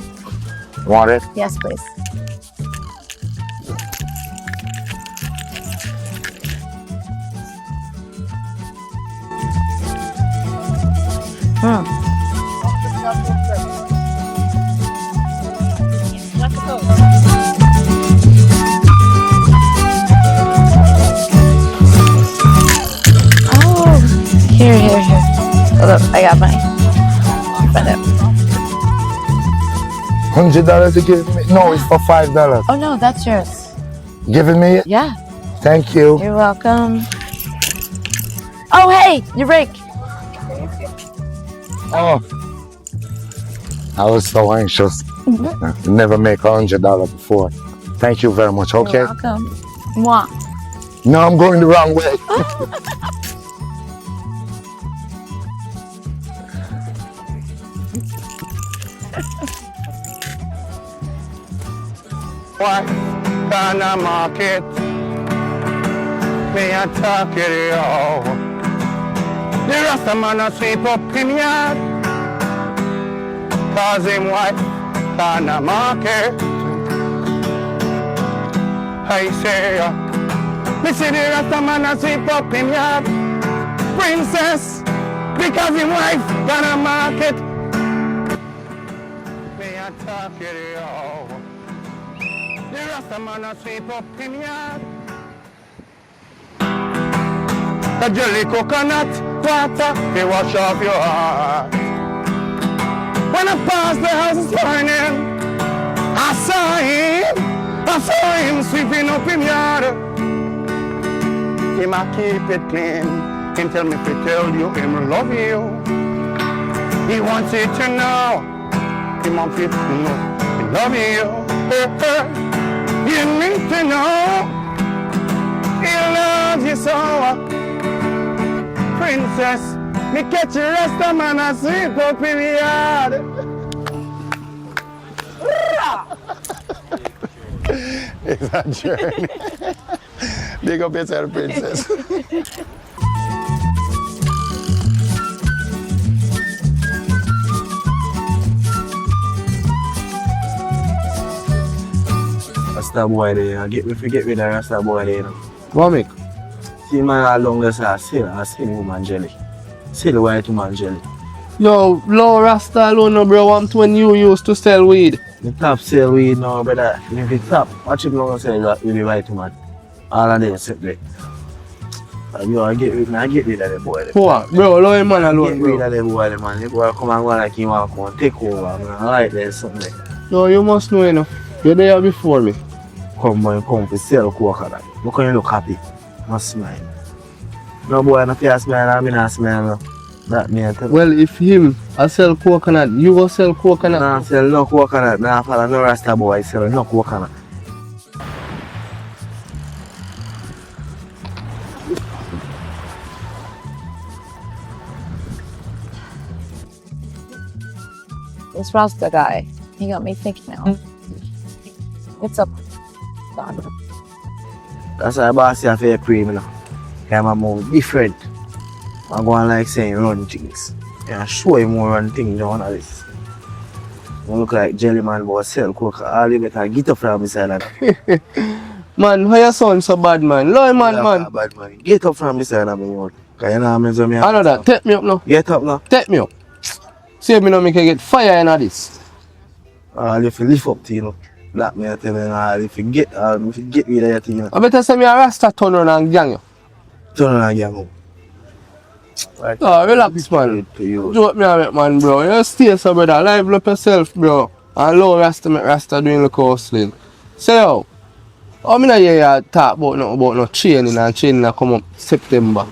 Want it? Yes, please. Oh, here. Hold up, I got money. Spend it. $100 to give me? No, it's for $5. Oh no, that's yours. Giving me it? Yeah. Thank you. You're welcome. Oh, hey, your rake. Oh. I was so anxious. Never make $100 before. Thank you very much, okay? You're welcome. Mwah. No, I'm going the wrong way. What kind of market? Me attack it all. The rest man a sweep up him yard. Cause him wife kind of market. I say, me see the rest man a sweep up him yard. Princess, because him wife kind of market. Me attack it all. The rasta man a sweep up him yard. The jelly coconut water, they wash off your heart. When I passed the house this morning, I saw him sweeping up him yard. Him a keep it clean, him tell me to tell you him love you. He wants you to know, he wants you to know he love you. You need to know he loves you so. Princess, me catch the rest of man a sweep up in the yard. is a journey. Big up yourself, princess. Rasta boy there, forget me the Rasta boy there, you know. What make? See man how long this I sell woman jelly. Sell white woman jelly. Yo, low Rasta alone, no, bro. I'm when you used to sell weed. The top sell weed now, brother. If it's top, watch him long sell with the white woman. All of them separate. Yo, I get rid of the boy. What? Bro, low man alone, Get rid bro. of the boy, man. The boy come and go like he want to come and take over, man. I like that something. Yo, you must know, you know. You're there before me. Come to sell coconut. Look how you look happy. Must smile. No boy, no fear smile, I mean I smile. No. That me I tell you. Well, if him I sell coconut, you go sell coconut. Nah, sell no coconut. Nah, follow no Rasta boy, sell no coconut. This Rasta guy, he got me thinking now. What's up, God? That's why boss have to pray, you know. I'm more different. I'm going like saying run things. Yeah, show him more run things than one of this. You look like jelly man but sell coke. All you better get up from this island. Man, why you sound so bad, man? Low man, Yeah, man. bad man. Get up from this island, man. Cause you know what I mean? I know that. Take me up now. Get up now. Take me up. See me now, me can get fire in this. If you lift up to you know. That me I tell you, if you get rid of your thing, you know. I better say me a Rasta turn around and gang you. Turn around and get home. Right. Oh, relax, man. To you. Joke me a bit, man, bro. You stay so, brother. Live up yourself, bro. And low Rasta make Rasta doing the hustling. Say, yo. How me not hear you talk about no training and training come up September?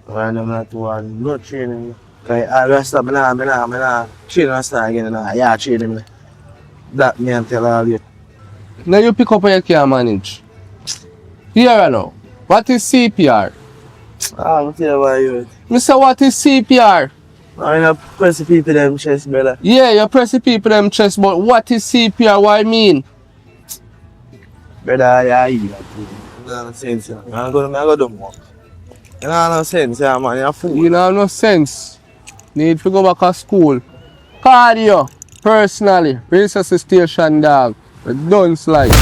And I'm not one, no training. Cause I Rasta, me nah train Rasta again, you know. Yeah, train him. That me and tell all you. Now you pick up and you can't manage. Here I know. What is CPR? I'm tell you about you. Me say what is CPR? I know press the people them chest, brother. Yeah, you press the people them chest, but what is CPR? What I mean? Brother, yeah, you no sense, you know. I go do more. You know no sense, yeah, man. You're a fool. You know have no sense. Need to go back to school. Cardio, personally, Princess Station dog. Don't slide.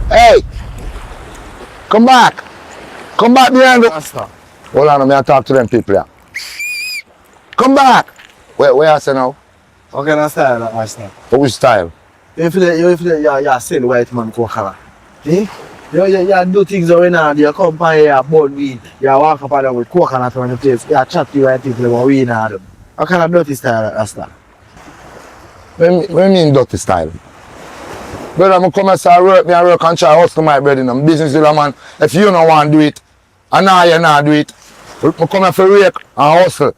Hey! Come back! Come back behind the... Rasta. Hold on, let me talk to them people here. Come back! Where I say now? What kind of style that Rasta? Which style? You sell white man coconut. Eh? You do things going on, you come by here, burn weed, you walk up and down with coconut on the place, you chat to you and people about weed and them. What kind of dirty style that Rasta? What do you mean dirty style? Brother, I come and say I work and try hustle my bread in them. Business with a man. If you don't want to do it, and now you not do it, I come here for rake and hustle.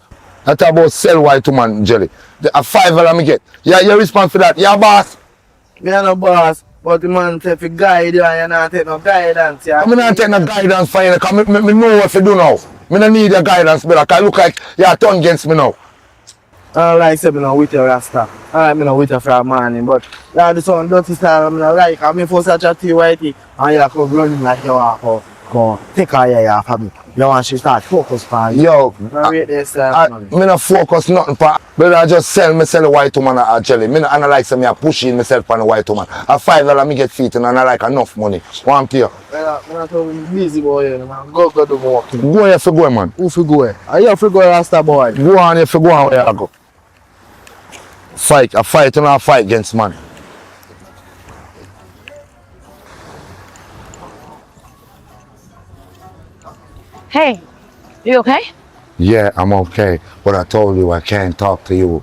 That's about sell white woman jelly. A $5 I get. Yeah, you respond for that. Yeah, boss. Me are no boss, but the man say if you guide you and you not take no guidance. I'm not taking no guidance for you because I know what to do now. I don't need your guidance, brother, because I look like you're turn against me now. I don't like saying I'm with your Rasta. I like me with you for a morning, but yeah, this one dirty style I don't like. I mean, for such a tea whitey, and you come running like you walk out. Go take her here off of me. You want she start focus on you. Yo, I rate this style, man. I don't focus nothing for, but I just sell a white woman a jelly. I don't like some me pushing myself on a white woman. A $5 I get feet and I like enough money. One pay. I'm not busy boy, man. Go do work. Go here for go, man. Who for go? Are you for go, Rasta boy? Go on here for go on where I go. Fight, a fight and a fight against man. Hey, you okay? Yeah, I'm okay. But I told you I can't talk to you.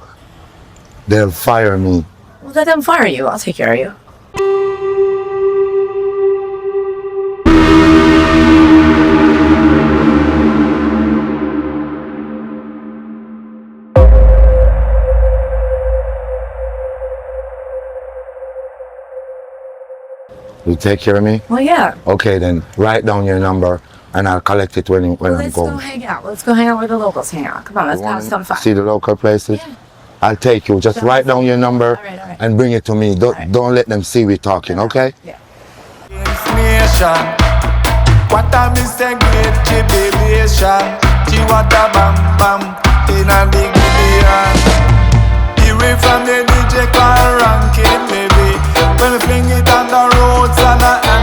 They'll fire me. Well, let them fire you. I'll take care of you. You take care of me? Well, yeah. Okay, then write down your number and I'll collect it when I'm Let's go going. hang out. Let's go hang out where the locals hang out. Come on, let's have some fun. See the local places? Yeah. I'll take you. Just write down your number and bring it to me. Don't let them see we talking, okay? Nation. What a mistake, great jubilation. She want a bam bam in a big billion. Away from the DJ car ranking, baby. When we fling it on the roads and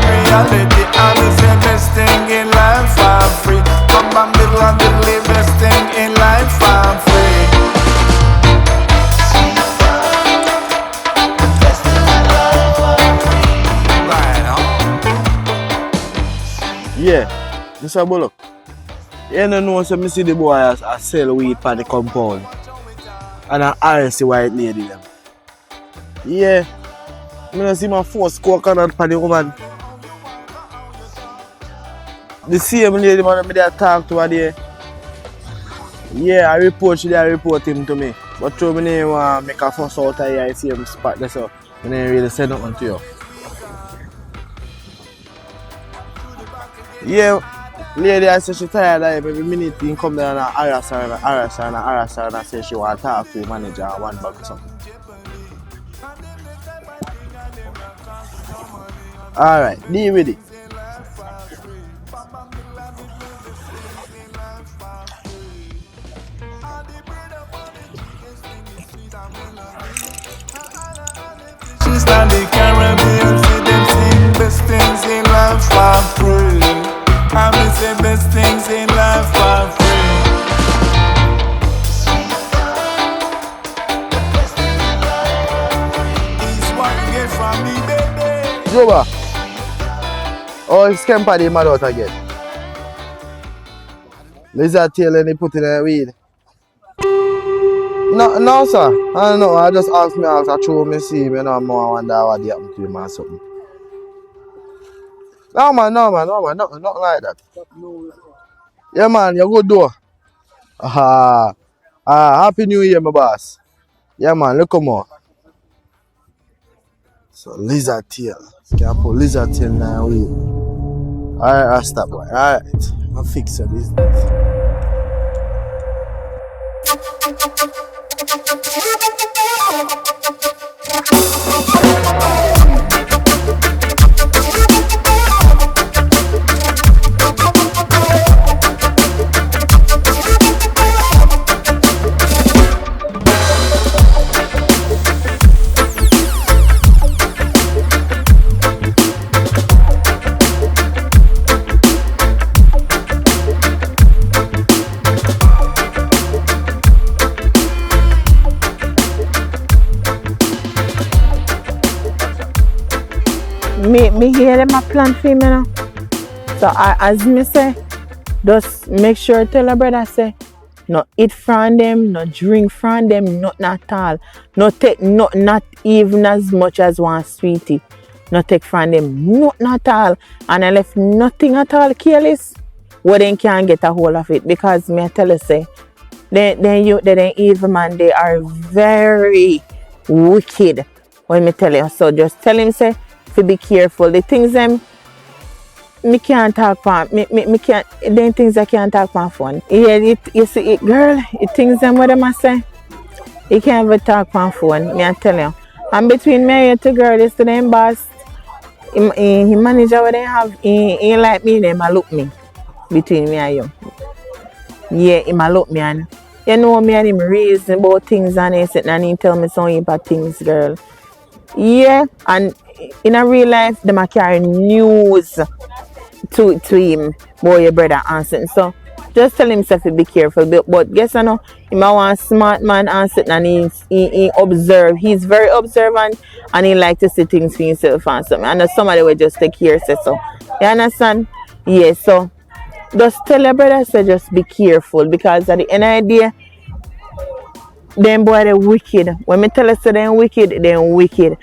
reality, I'm the best thing in life for free. Come on, little and little, best thing in life for free. Yeah, Mr. Bullock. You don't know, so I see the boy I sell weed for the compound. And I arrest the white lady them. Yeah. I don't see my first coconut for the woman. The same lady man I talk to her there. Yeah, I report him to me. But through me name make a fuss out of here, I see him spot there, so I didn't really say nothing to you. Yeah, lady I say she tired of him. Every minute he come there and I harass her and I say she want to talk to the manager and one bag or something. Alright, deal with it. She's not the Caribbean, see them sing best things in life for free. I will say best things in life for free. It's what you get from me, baby. Juba, oh, it's Kemper they mad out again. Lizard tail and they put in the weed. No, sir. I don't know. I just asked me out. I throw me see him. You know, I wonder what happened to him or something. No, man. Nothing like that. Yeah, man. You good though. Happy New Year, my boss. Yeah, man. Look come on. So, lizard tail. Can't put lizard tail in the weed. Alright, I'll stop, boy. Alright. I'll fix your business. Me hear them a plan for me now. So as me say, just make sure tell a brother say, no eat from them, no drink from them, nothing at all. No take not even as much as one sweetie. No take from them, nothing at all. And I left nothing at all careless. Well then can't get a hold of it because me I tell you say, they evil man, they are very wicked. When me tell you, so just tell him say to be careful. The things them me can't talk about. Me can't. Them things I can't talk about phone. Yeah, you see it, girl. The things them what them I say. You can't even talk on phone. Me I tell you. And between me and the girl, this to them boss. He manager what they have. He like me. Them a look me. Between me and you. Yeah, he a look me and. You know me and him reason about things and he said and he tell me some about things, girl. Yeah, and in a real life, them a carry news to him, boy, your brother and something. So just tell himself to be careful. But guess I know, he might want a smart man and something, and he observe. He's very observant and he like to see things for himself and something. And somebody will just take care say so. You understand? Yeah, so just tell your brother so just be careful because at the end of the day, them boy they wicked. When me tell us so they're wicked, they're wicked.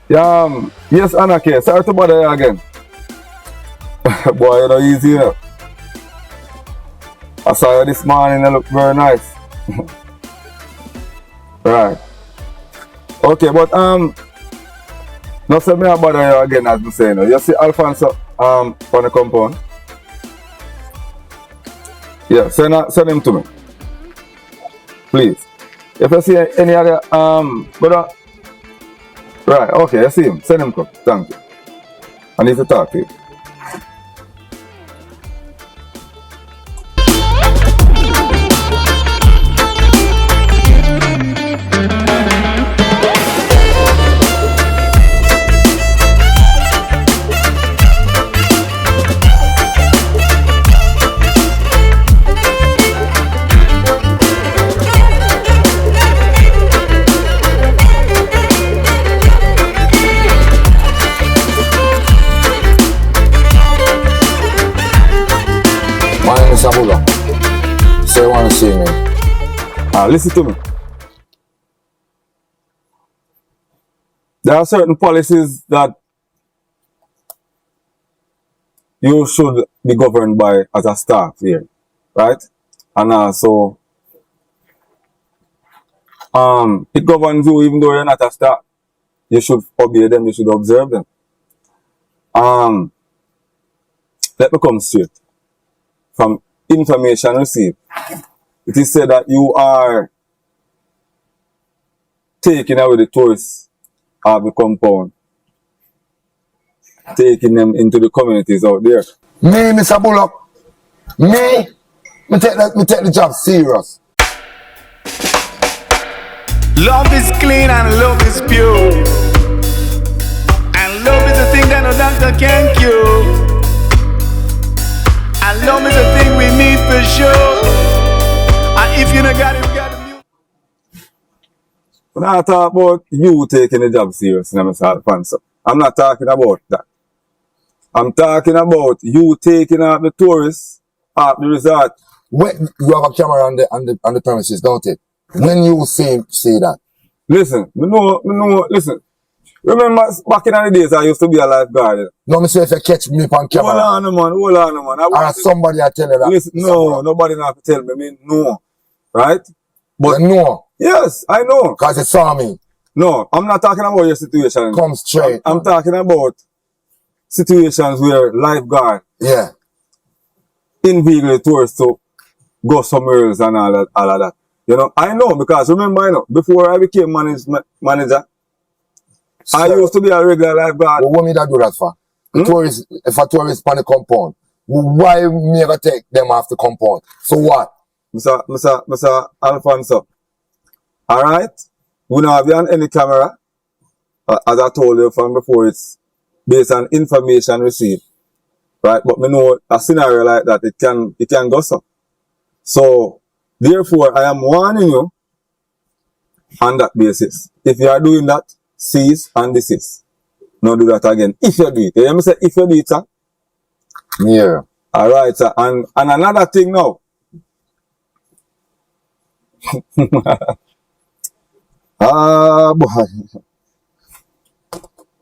Yeah, yes, Anake, sorry to bother you again. Boy, you're not easy, you know. I saw you this morning, you look very nice. Right. Okay, but not say me bother you again as I say, you know. You see Alphanso on the compound? Yeah, send him to me. Please. If you see any other brother. Right, okay, I see him. Send him come. Thank you. I need to talk to you. Sabula. Say you want to see me. Listen to me. There are certain policies that you should be governed by as a staff here, right? And also, it governs you even though you're not a staff. You should obey them, you should observe them. Let me come straight. From information received, it is said that you are taking away the tourists of the compound, taking them into the communities out there. Me, Mr. Bullock. Me take the job serious. Love is clean and love is pure. And love is a thing that no doctor can cure. And love is a thing we need for sure. And if you don't got it, we got it. When I talk about you taking the job serious, Mr. Alphanso, I'm not talking about that. I'm talking about you taking out the tourists at the resort. When you have a camera on the premises, don't it? When you say that. Listen, listen. Remember back in the days I used to be a lifeguard. No, me say if you catch me on camera. Hold on, man. Or somebody I tell you that. Listen, no, nobody not to tell me. I mean, no. Right? But no. Yes, I know. Because you saw me. No, I'm not talking about your situation. Come straight. I'm talking about situations where lifeguard inveigle tourists to go somewhere else and all of that. You know, I know because remember, before I became manager, so, I used to be a regular lifeguard. Well, what me that do that for? Tourists, if a tourist on the compound, why me ever take them off the compound? So what? Mr. Alphanso. Alright? We don't have you on any camera. As I told you from before, it's based on information received. Right? But me know a scenario like that, it can go so. So, therefore, I am warning you on that basis. If you are doing that, cease and desist. Not do that again. If you do it. You hear me say if you do it, sir? Yeah. Alright, sir. And another thing now. Boy.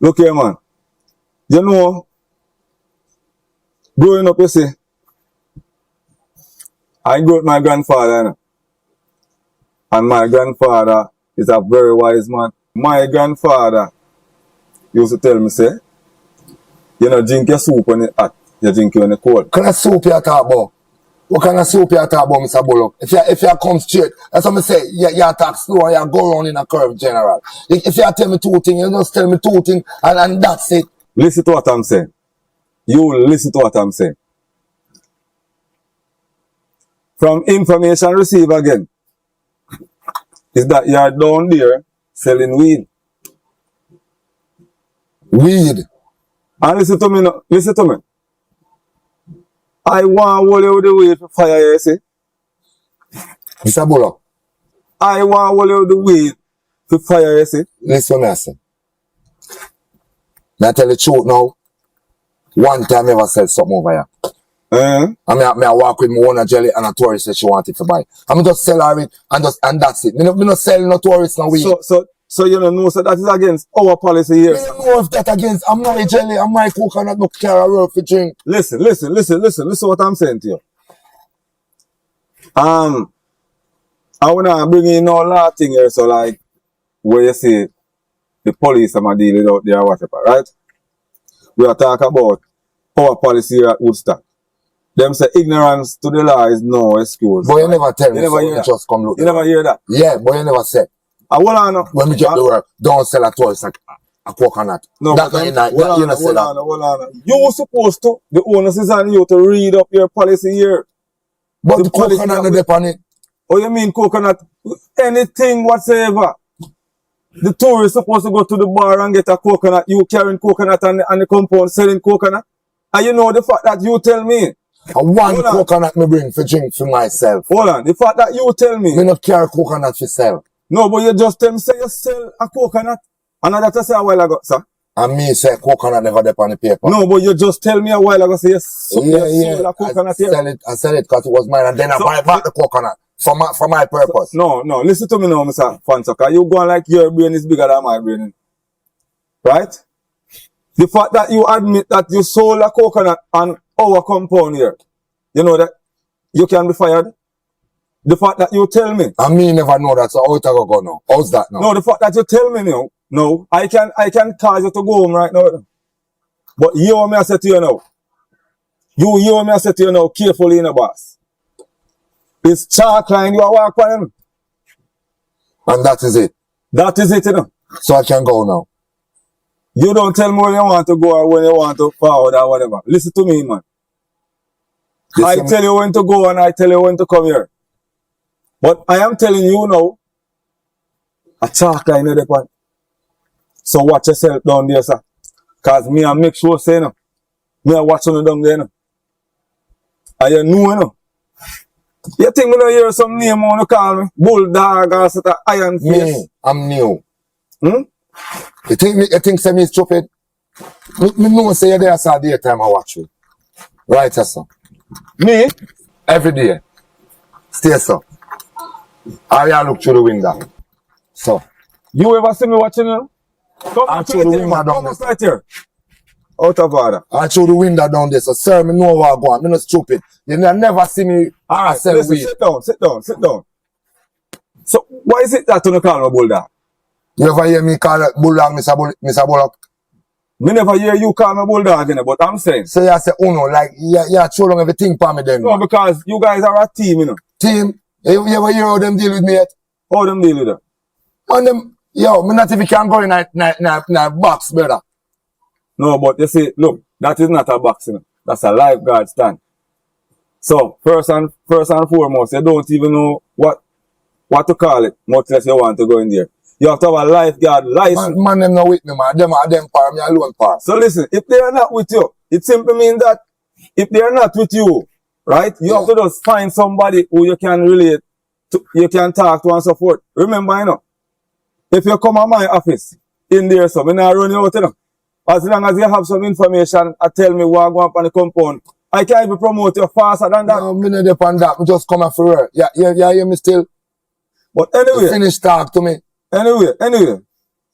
Look here, man. You know, growing up, you see, I grew up with my grandfather, you know? And my grandfather is a very wise man. My grandfather used to tell me, say, you know, drink your soup when it's hot, you drink it when it's cold. What kind of soup you talk about? What kind of soup you talk about, Mr. Bullock? If you come straight, that's what I say, you talk slow and you go around in a curve, general. If you tell me two things, you just tell me two things and that's it. Listen to what I'm saying. You listen to what I'm saying. From information received again, is that you are down there selling weed. Weed? And listen to me now. Listen to me. I want to hold you the weed for fire, you see? Mr. Bullock. I want to hold you the weed for fire, you see? Listen to me, I say. May I tell you the truth now? One time I ever said something over here. I walk with my owner jelly and a tourist that she wanted to buy. I'm just sell her it and that's it. Me not sell no tourist no weed. So you don't know, so that is against our policy here. I don't know if that against, I'm not a jelly, I'm my coconut, no carry road for drink. Listen what I'm saying to you. I wanna bring in no law thing here, so like, where you see the police are dealing out there or whatever, right? We are talking about our policy here at Woodstock. Them say ignorance to the law is no excuse. But you never tell me, never so hear you that. just come look. You never hear that? Yeah, but you never say. Hold on now. When we get the work, don't sell at all, it's like a coconut. No, That's but not, you know, say that. hold on. You were supposed to, the onus is on you to read up your policy here. But the policy coconut no depend on it. Oh, you mean coconut? Anything whatsoever. The tourist supposed to go to the bar and get a coconut. You carrying coconut and the compound selling coconut. And you know the fact that you tell me. One coconut me bring for drink for myself. Hold on. The fact that you tell me. Me not carry coconut for sell. No, but you just tell me say you sell a coconut. And that I say a while ago, sir. And me say coconut never depend on the paper. No, but you just tell me a while ago say you sell a coconut here. I sell it because it was mine and then I buy back the coconut for my purpose. No, listen to me now, Mr. Alphanso, because you going like your brain is bigger than my brain. Right? The fact that you admit that you sold a coconut on our compound here, you know that you can be fired. The fact that you tell me. And me never know that, so how it go now? How's that now? No, the fact that you tell me now, no, I can cause you to go home right now. But you want me to say to you now. You want me to say to you now, carefully in the boss. It's chalk line you are walking on. And that is it. That is it, you know. So I can go now. You don't tell me when you want to go or when you want to forward or whatever. Listen to me, man. I tell you when to go and I tell you when to come here. But I am telling you now, a chalk line in the point. So watch yourself down there, sir. Because me I make sure say no. Me I watch you down there, no. And you know, no. You think me don't hear some name on you call me? Bulldog or such a iron face? Me, I'm new. You think say me stupid? Me know say you there so daytime I watch you. Right, sir. Me? Every day. Stay so. I look through the window. So. You ever see me watching you? Come I through the window down there. right here. Out of order. I through the window down there. So, sir, me know where I go. Me not stupid. You never see me. Alright, sell listen, weed. sit down. So, why is it that you don't call me Bulldog? You ever hear me call it Bulldog, Mr. Bullock? Me never hear you call me Bulldog, you know, but I'm saying. So you say, oh no, like, you throw long everything for me then. No, because you guys are a team, you know. Team, you ever hear how them deal with me yet? How them deal with them? Man, them, yo, me not even can go in a box, brother. No, but you see, look, that is not a box, you know. That's a lifeguard stand. So, first and foremost, you don't even know what to call it, much less you want to go in there. You have to have a lifeguard license. Man, them not with me, man. Them par, me alone par. So listen, if they are not with you, it simply means that if they are not with you, right, you have to just find somebody who you can relate to, you can talk to and so forth. Remember, you know, if you come to my office in there, so I'm not running out, you know. As long as you have some information and tell me what going on the compound, I can even promote you faster than that. No, me not depend that. Me just come for her. Yeah, hear me still. But anyway. You finish talk to me. Anyway.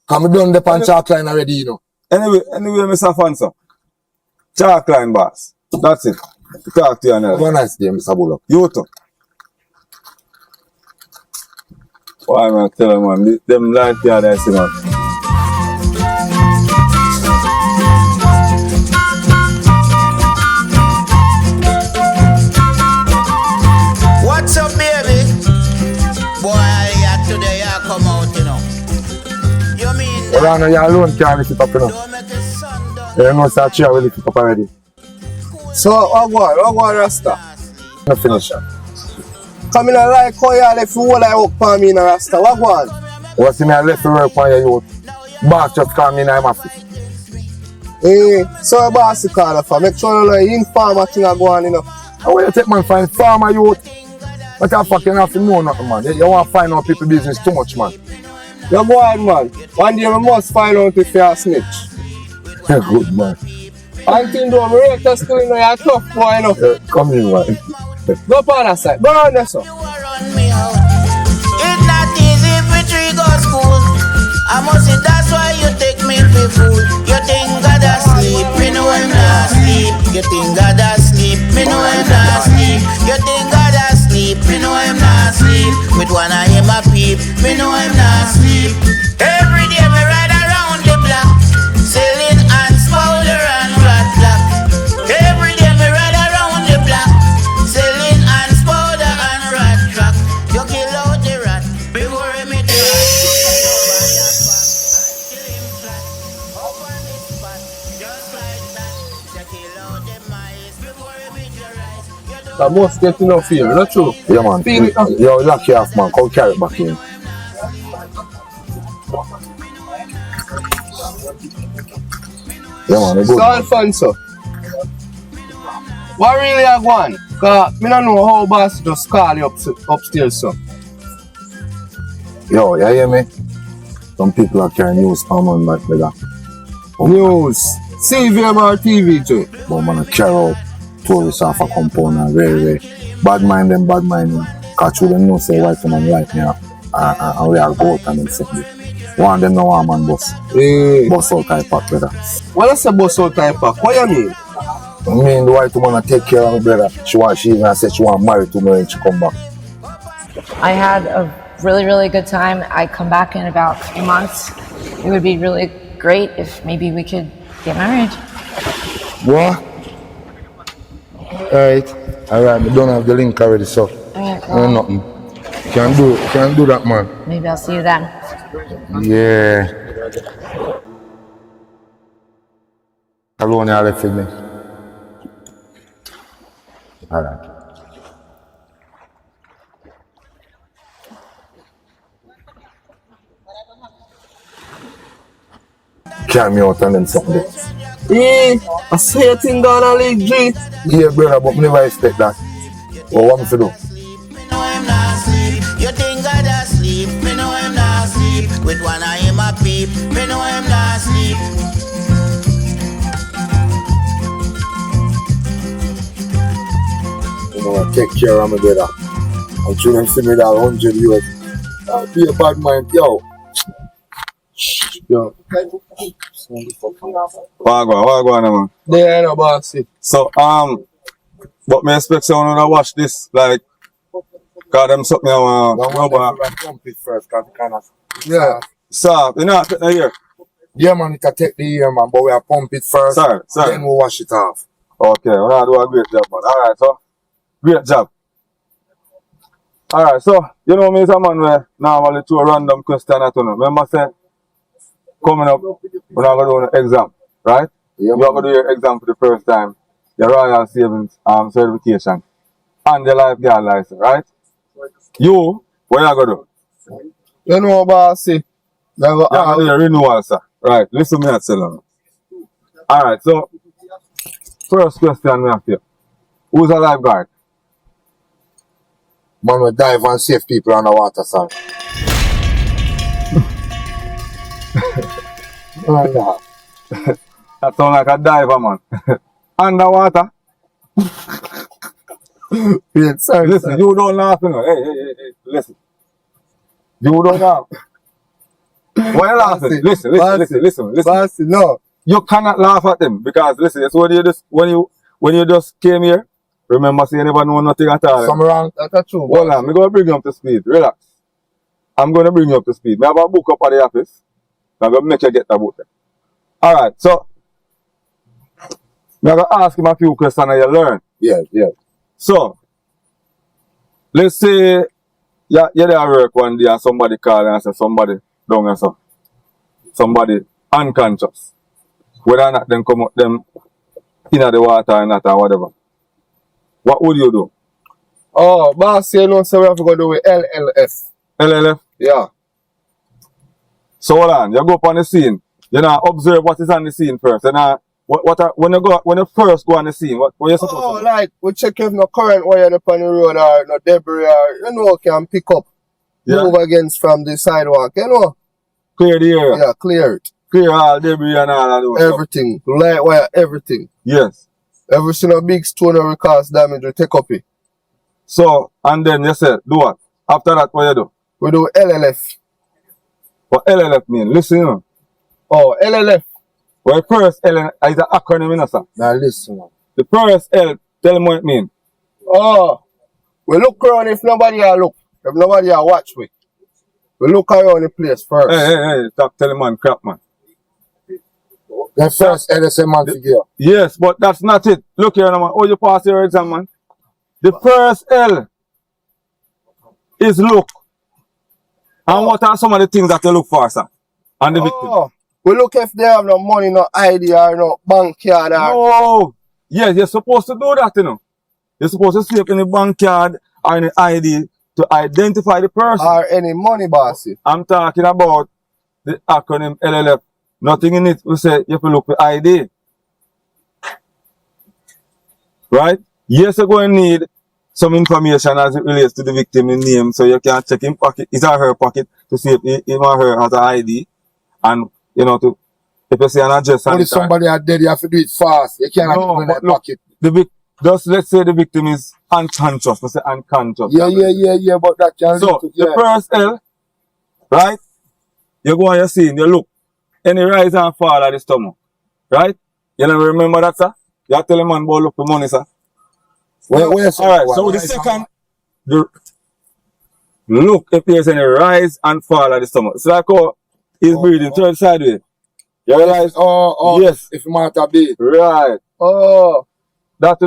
Come done the pan chalk line already, you know. Anyway, Mr. Alphanso. Chalk line, boss. That's it. Talk to you now. Have a nice day, Mr. Bullock. You too. Why am I telling you, man? Them lifeguard I see, man. What's up, baby? Boy, today I come out, you know. You mean that? Well, you alone can't lift it up, you know. Don't make a sun down. You know, that chair will lift it up already. So, what go Rasta? No finish. Come in and like how you left the whole I work for me in a Rasta. What go on? What's in my left to work for your youth? Boss just call me in my office. So a boss you call for. Make sure you know you inform a thing I go on, you know. How will you take man find farmer youth? What the fuck you have to know nothing, man? You want to find out people business too much, man. You go on, man. One day we must find out if you're a snitch. Good, man. Until though, my rate is still in you're a tough boy, you know. Come in, man. Go on that side. Go on there, sir. You run me out. It's not easy if we three go school. I must say that's why you take me for fool. You think God asleep, me know I'm not asleep. You think God asleep, me know I'm not asleep. You think God asleep, me know I'm not asleep. With one eye in my peep, me know I'm not asleep. Every day me ride around the block, selling ants, powder and rat black. Every day me ride around the block, selling ants, powder and rat track. You kill out the rat before me do it. I must get enough here, not true? Yeah, man. Feel it up. Yo, lock you off, man. Come carry it back in. Yeah, man. Good. So, Alphanso, what really I want? Because I don't know how boss just call you upstairs, so. Yo, you hear me? Some people are carrying news for man like that. News. CVM or TV too. But man, I carry out tourists off a compound and very bad mind them. Catch you them know say white man like me and we are go out and them something. One of them know one man bus. Bus out type pack brother. What is a bus out type pack? What you mean? I mean the white woman take care of me brother. She even said she want marry to me when she come back. I had a really good time. I come back in about 3 months. It would be really great if maybe we could get married. What? Alright, we don't have the link already, so Alright, nothing. Can't do that, man. maybe I'll see you then. Yeah. Alone, you left with me. Alright. Carry me out and then something. I say a thing down a league G. Yeah, brother, but me never expect that. What want me to do? Me know I'm not asleep. You think God asleep? Me know I'm not asleep. With one eye in my peep, me know I'm not asleep. You know, I take care of me, brother. I'm sure them see me that 100 years. I'll be a bad mind, yo. Yo. Wagwan, man. There no bossy. So, but me expect someone to watch this, like, cause them something I want. Pump it first, cause kind of. Yeah. Sir, you know, take the ear. Yeah, man, it can take the year, man, but we have pump it first. Sorry. Then we wash it off. Okay, well, I do a great job, man. Alright, so, great job. Alright, so, you know me as a man where normally to a random question at you. Remember say, coming up, we're not going to do an exam, right? Yeah, You're going to do your exam for the first time, your Royal Savings certification, and the lifeguard license, right? You, what you going to do? You know bossy. You're going to do your renewal, sir. Right, listen to me, tell you. Alright, so, first question we have here. Who's a lifeguard? Man, we dive and save people on the water, sir. That sounds like a diver, man. Underwater. Yeah, sorry. Listen, you don't laugh, you know. Hey, listen. You don't laugh. Why you laughing? Listen. Bossy, no. You cannot laugh at them because listen, it's when you just came here, remember say you never know nothing at all. Some wrong. That's true. Hold on, I'm gonna bring you up to speed. Relax. I'm gonna bring you up to speed. I have a book up at the office. I'm gonna make you get the book. Alright, so I'm gonna ask him a few questions and you learn. Yeah. So let's say you're there at work one day and somebody call and say somebody down and so. Somebody unconscious. Whether or not them come up them in the water or not or whatever. What would you do? Oh, boss, you know, so we have to go do with LLF. LLF? Yeah. So hold on, you go up on the scene. You know, observe what is on the scene first. And when you first go on the scene, what you supposed to do? Like, we check if no current wire up on the road or no debris or, you know, can pick up, move against from the sidewalk, you know. Clear the area. Yeah, clear it. Clear all debris and all of those everything. Light wire, everything. Yes. Every single big stone or cause damage, we take up it. So, and then you said, do what? After that, what you do? We do LLF. What LLF mean? Listen, you know. Oh, LLF. Well, first L is an acronym, you know, sir. Now listen. The first L, tell them what it mean. Oh, we look around if nobody a look. If nobody a watch we. We look around the place first. Hey, stop telling man crap, man. The first LSM man figure. Yes, but that's not it. Look here, man. Oh, you pass your exam, man. The first L is look. And what are some of the things that you look for, sir? And the victim. Oh, we look if they have no money, no ID or no bank card or... No. Yes, you're supposed to do that, you know. You're supposed to see up any bank card or any ID to identify the person. Or any money, bossy. I'm talking about the acronym LLF. Nothing in it. We say you have to look for ID. Right? Yes, you're going to need some information as it relates to the victim in name, so you can check in pocket, his or her pocket, to see if him or her has an ID. And, you know, to if you see an address. But if somebody are dead, you have to do it fast. You can't no, have it in the look, pocket. Just let's say the victim is unconscious. Let's say unconscious. Yeah, but that can So, the first L, right? You go on your scene, you look. Any rise and fall of the stomach. Right? You never remember that, sir? You tell a man about look for money, sir. Alright, so the second, look if there's any rise and fall of the stomach. It's like how he's breathing, turn sideways. You realize? Yes. If you might have been. Right. Oh. That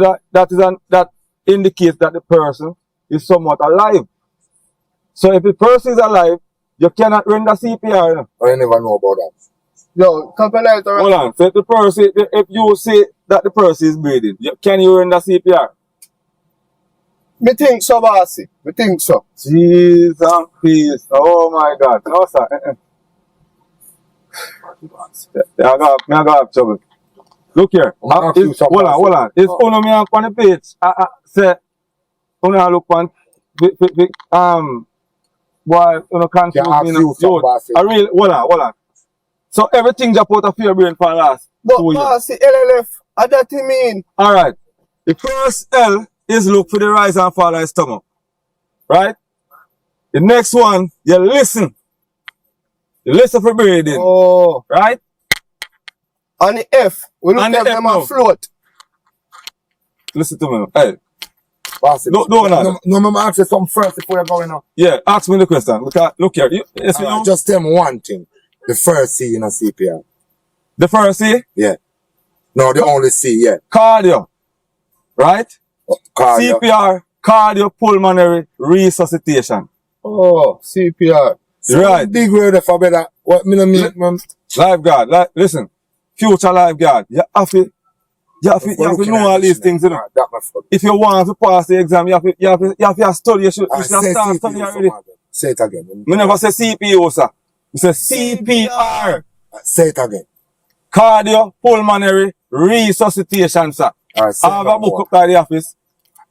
indicates that the person is somewhat alive. So if the person is alive, you cannot render CPR. You know? I never know about that. Yo, company light around. Hold on. So if the person, if you say that the person is breathing, can you render CPR? Me think so, bossy. Me think so. Jesus peace. Oh my God. No, sir. I got have trouble. Look here. Hold on. It's only me on the page. Say, only look on boy, you know, can't hold on. So everything just out of your brain for last. But bossy, LLF, what that you mean? Alright. The first L is look for the rise and fall of the stomach. Right? The next one, you listen. You listen for breathing. Oh. Right? On the F, we look at them and float. Listen to me. Hey. No, I'm ask you something first before you're going on. Yeah, ask me the question. Because, look here. Just tell me one thing. The first C in a CPR. The first C? Yeah. No, the only C, yeah. Cardio. Right? Cardio. CPR, cardiopulmonary resuscitation. Oh, CPR. Right. Big word for better. What me no mean? Lifeguard. Listen. Future lifeguard. You have to know all these things, you know. If you want to pass the exam, you have to study. You should start studying already. Say it again. We never say CPO, sir. We say CPR. Say it again. Cardiopulmonary resuscitation, sir. I have a book up by the office.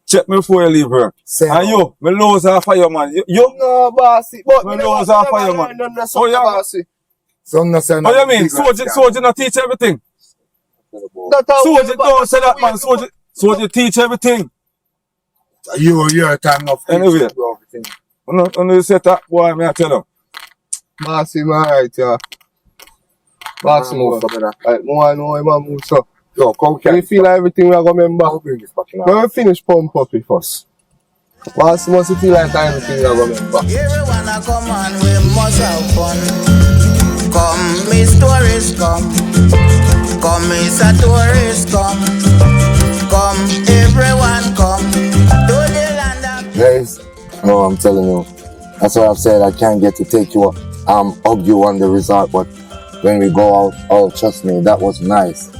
Check me before you leave here. And you, me lose a fireman. You? No, bossy. But me lose a fireman. Oh, yeah, bossy. So no say what you mean? Soldier not teach everything. Soldier don't say that, man. Soldier teach everything. Your time of anyway. When you say that, boy, me I tell you. Bossy, man, right, yeah. Bossy move. Like, no, move, so. Yo, come we feel like everything we are going to remember. When we finish pump up with us. Bossy must feel like everything we are going to remember. Everyone a come on, we must have fun. Come, me stories come. Come, it's a tourist come. Come, everyone come. To the land of... Guys, no, I'm telling you. That's what I've said. I can't get to take you hug you on the resort, but when we go out, oh, trust me, that was nice.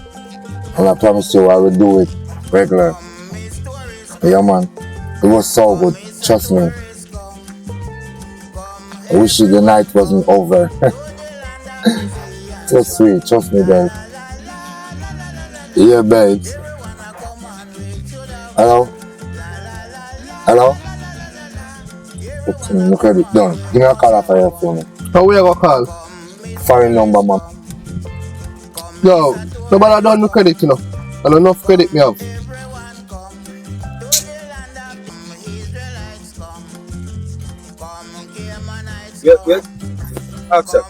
And I promise you, I will do it regular. Yeah, man. It was so good. Trust me. I wish the night wasn't over. So sweet. Trust me, babe. Yeah, babes. Hello? Hello? Look at it done. Give me a call off your phone. How we gonna call? Foreign number, man. Yo, nobody done no credit, you know. I don't know if credit me have. Yes. Accept.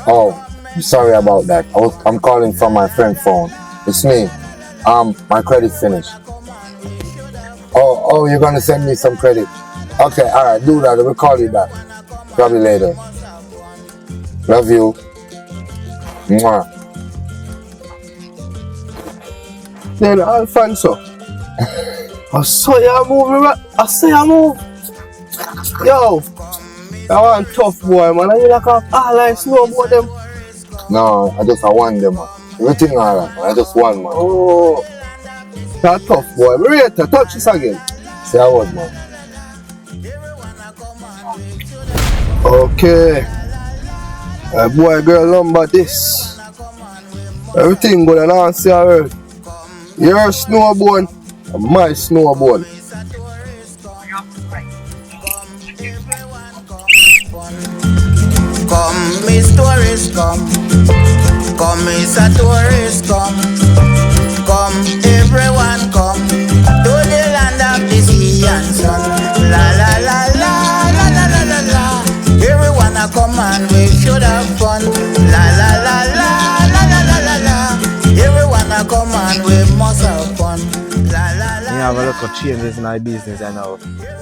Oh, sorry about that. I'm calling from my friend's phone. It's me. My credit's finished. Oh, you're gonna send me some credit. Okay, alright, do that. We'll call you back. Probably later. Love you. Mwah. Then Alphanso. I saw you move. I saw you move. Yo, that one tough boy, man. I like all snowboard them. No, I just want them, man. Everything alright, man. I just want, man. Oh, that tough boy. Marita, touch this again. Say I was, man. Okay. Boy, girl, number this. Everything good and see her. Your snowboard and my snowboard. Come, Miss Tourist, come. Come, Miss a tourist, come. Come, everyone, come. To the land of the sea and sun. La la la la la la la la la. Everyone a come and we should have fun. La la la la la la la la la. Everyone a come and we must have fun. La la la. You have a lot of changes in our business I know.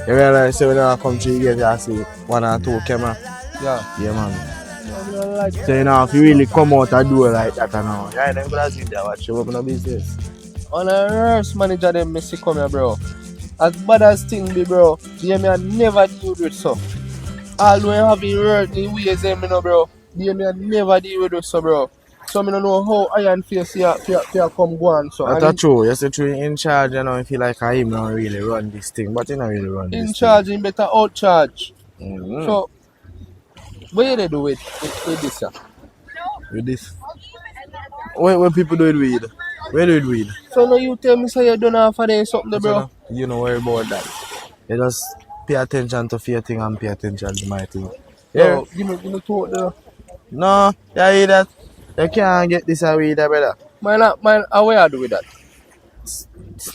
You realize so when I come to you guys I see 1 or 2 camera. Yeah man. So you know if you really come out and do it like that and all, yeah, then gonna sit there watch you open a business. On a nurse manager them me see come here, bro. As bad as thing be, bro, yeah, me I never deal with it, so. All when having work in ways them, you know, bro. Yeah, me I never deal with it, so, bro. So I don't know how Iron Face here come go on, so. That's true. You see true in charge, you know, if you like him don't really run this thing, but he don't really run this in thing. charge, him better out charge. Mm-hmm. So, what they do with this, sir? With this. When people do it with? Where do it with? So now you tell me say you don't have for there something, bro. You don't worry about that. You just pay attention to your thing and pay attention to my thing. Yeah. So, give me talk there. No, you hear that? You can't get this away there, brother. Mine, how I do with that?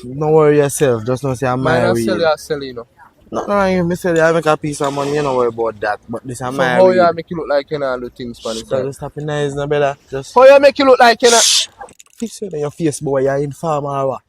Don't worry yourself, just don't say I'm my way. Mine sell, you know. No, you sell it, I make a piece of money, you don't worry about that. But this is So my how way. you make you look like you know do things for So just stop nice, no, brother. Just how you make you look like you know? fix it in your face, boy, you're informer or what?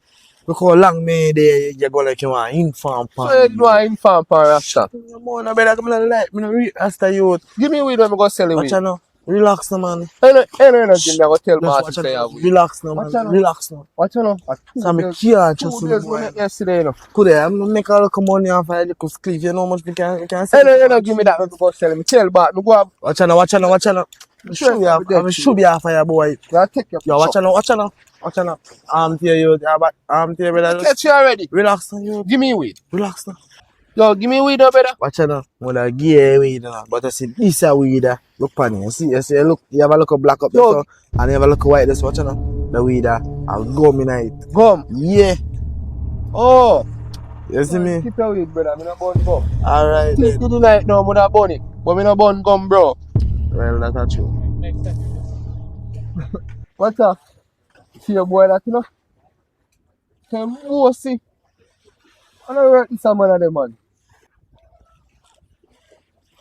Look how long me there, you go like you want inform. So you do an inform for Rasta. Come on, brother, come on, like, me no read Rasta youth. Give me weed when I go sell it Watch weed. out now. Relax now, man. I know give me I go tell Just Martin watch say I out. weed. Relax now, Watch man. out now. Relax now. What you know? So me can't trust 2 you, days boy. yesterday, you know. Could I? I'm gonna make a little money off of a little cliff. You know how much we can I sell? know give me that when I go sell it. Me tell back, me go up. Watch out now. I'm should be off of your boy. I take your Yo, watch out now. I'm here, you. I'm here, brother. Catch you already. Relax now, you. Give me weed. Relax now. Yo, give me weed, brother. Watch out now. I'm gonna give you weed now. But I see this a weed. Look on it. You see, look. You have a look of black up there, Yo. so, and you have a look of white. This watch out now. The weed. I'll gum in it. Gum. Yeah. Oh. You see me? Keep your weed, brother. Me not burn gum. Alright Till then. the night now, me not burn it. But me not burn gum, bro. Well, that's true. What's up? See your boy that, you know? Can you see? I don't work with some of them, man.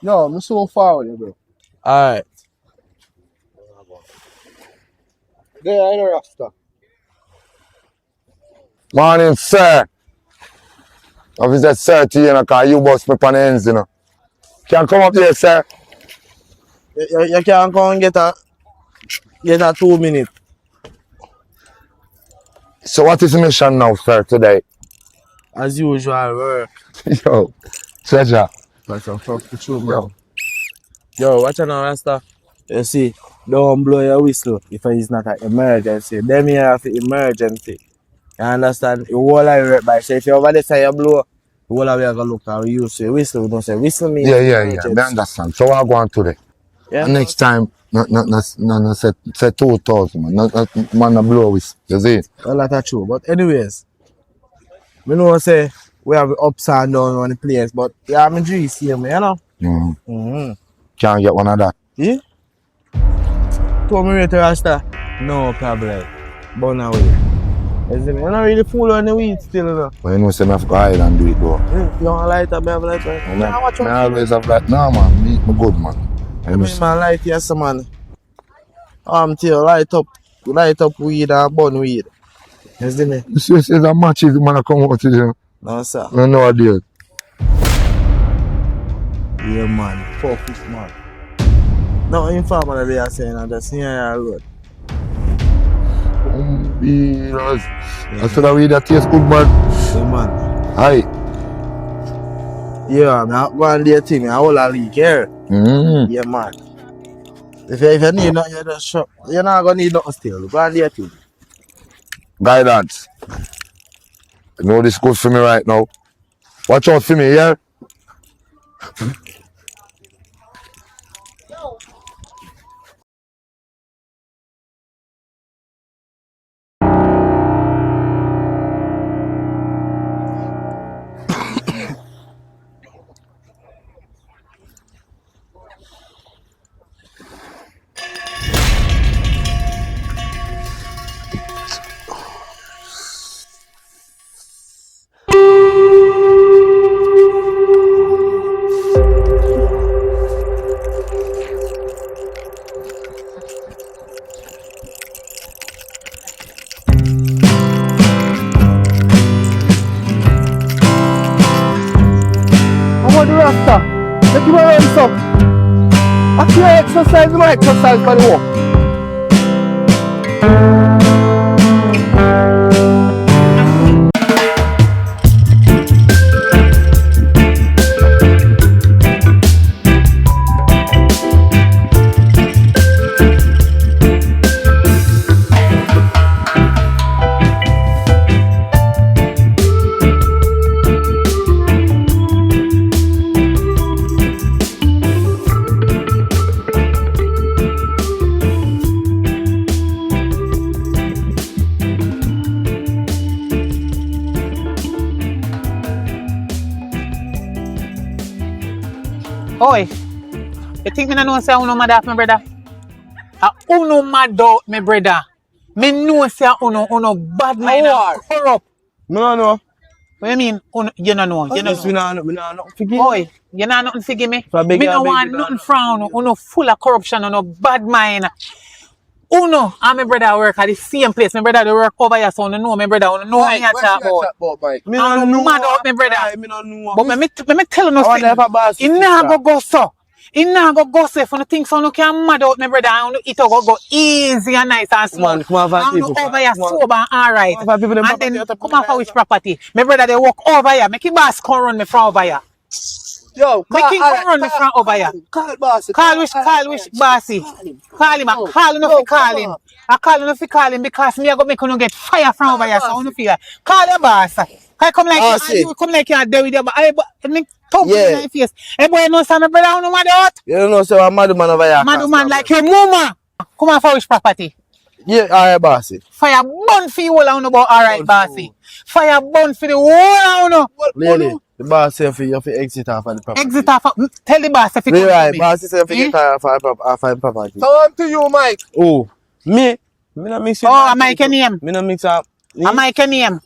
Yo, I'm so far with you, bro. Alright. There, I know Rasta. Morning, sir. Officer, sir, to you, because you bust me on the ends, you know. Can come up here, sir? You can't come and get a 2 minutes. So what is the mission now, sir, today? As usual, work. Yo, treasure. That's a fuck the truth, bro. Yo, watch out now, Rasta. You see, don't blow your whistle if it's not an emergency. Them here have an emergency. You understand? You whole I work by. So if you over there say you blow, the whole of you go look and you say whistle. We don't say whistle me. Yeah, I understand. So what I go on today? Yeah. And next time, no, say 2,000, man. No blow with, you see? Well, that's true. But anyways, we know say we have ups and downs on the place, but yeah, I'm in same, you know? Mm-hmm. Can't get one of that. Yeah? Told me to Rasta, no problem. Burn away. You see me? You're not really full on the weed still, you know? But you know, say I have to go hide and do it, though. You want a lighter? I have a lighter. I always have that. No, man, me good, man. I mean, my light, yes, man. Till light up weed and burn weed. You see me? You see, it's a match is man come out to you. No, sir. I know I did. Yeah, man. Fuck this man. No, informer they are saying, and just near your road. I said that weed that tastes good, man. Yeah, man. Aye. Yeah, man. I go and do a thing. I hold a leak here. Yeah, man. If you need nothing, you just shop. You're not going to need nothing still. Go and do a thing. Guidance. You know this goes for me right now. Watch out for me, yeah? I'm the rasta. Make you run so. I can't exercise my exercise for the walk. Oi, you think me no know say uno mad off my brother? Uno mad out my brother. Me know say uno bad mind and corrupt. No, no. What you mean? You don't know. You don't know. We not forgive. Oi, you not nothing to give me. Me no want nothing from uno full of corruption, uno bad mind. Uno and my brother work at the same place. My brother they work over here, so uno know my brother. Uno know me a chat about. Me no know mad out my brother. Me no know. But me tell you no thing. He nah go so. He nah go so if you think so you can mad out my brother and it go easy and nice and smooth. Man, come on, and people. over here sober and alright. Come on, people, And then come on for which property? My brother they walk over here. Make him boss come run me from over here. Yo, Make him come run me from over here. Call bossy. Call which bossy. Call him. Call him if you call him. I call him if you call him because me I go make you get fire from over here. So you feel like call your boss. I come like you come like you there with your talk in my face. Hey boy, you know some brother no mad out. You don't know, so I'm mad man over here. Mad man like your mama. Come on for which property? Yeah, alright, bossy. Fire burn for you all on about alright, bossy. Fire burn for the whole on. Lady, the boss say for you have to exit off of the property. Exit off. Tell the boss if you come right, boss say for get off of property. So on to you, Mike. Oh, me not mix it. Oh, I make a name. Me not mix up. I make a name.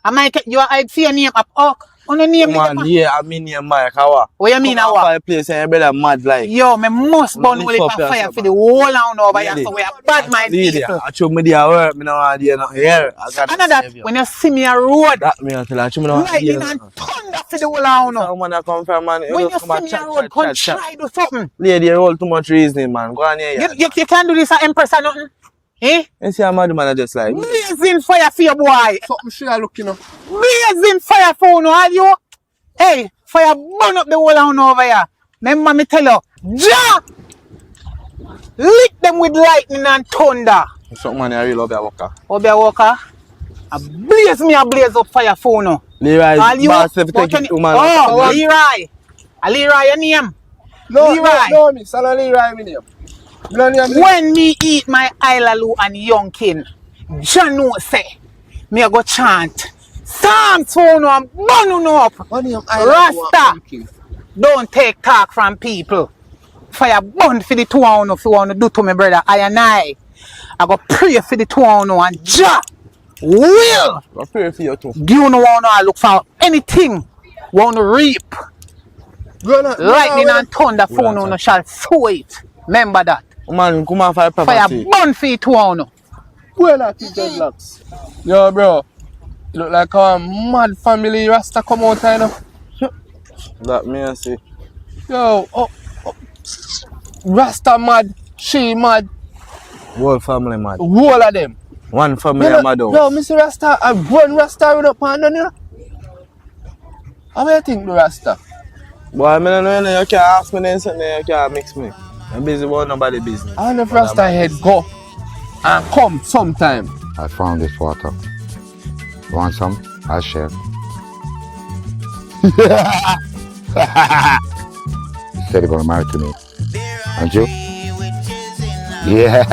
I make you I see your name up. Oh, on the name. Man, yeah, I mean your Mike. How? What you mean how? What? Place and your brother mad like. Yo, me must burn all the fire for the whole round over here. So we are bad mind people. I show me the work. Me no want to not here. Another when you see me a road. That me tell you. I show me no lightning and thunder for the whole round. Someone that come from man. When you see me a road, come try do something. Lady, you hold too much reasoning, man. Go on here. You can't do this at Empress or nothing. Eh? You see a mad man just like blazing fire for your boy. Something she are looking up. Blazing fire for you, are you? Hey, fire burn up the whole round over here. Remember me tell you, ja! Lick them with lightning and thunder. Something man, I really love your worker. Love your worker? I blaze up fire for you. Leroy, boss, if you take it to man. Oh, Leroy. Leroy, your name? No, Leroy. no, me. Son of Leroy, my name. When me eat my Ilalu and Youngkin, John know say, me a go chant Psalms for you and burn you up. Rasta, don't take talk from people. Fire burn for the two of you if you want to do to me brother. I go pray for the two of you and Jah will. I pray for you too. Do you know want to look for anything? Want to reap? Lightning and thunder for you shall sow it. Remember that. Man, come on for a proper Fire seat. burn feet one. Where that keep dreadlocks? Yo, bro. You look like a mad family Rasta come out, you know. That me I see. Yo, Rasta mad, she mad, Whole family mad. whole of them. One family You know, mad out. yo, Mr. Rasta, I run Rasta with up and down, you know. How do you think the Rasta? Boy, I don't know, you can't ask me then something, you can't mix me. I'm busy about nobody's business. I don't know if Rasta head go and come sometime. I found this water. Want some? I'll share. You said you're gonna marry to me. Aren't you? Yeah.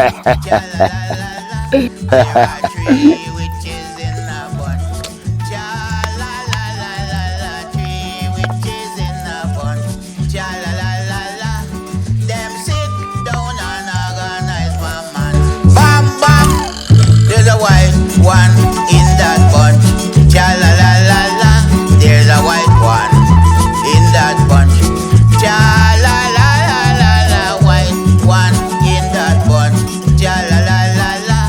Bam bam, there's a white one in that bunch. Cha la la la la, there's a white one in that bunch. Cha la la la la la, white one in that bunch. Cha la la la la,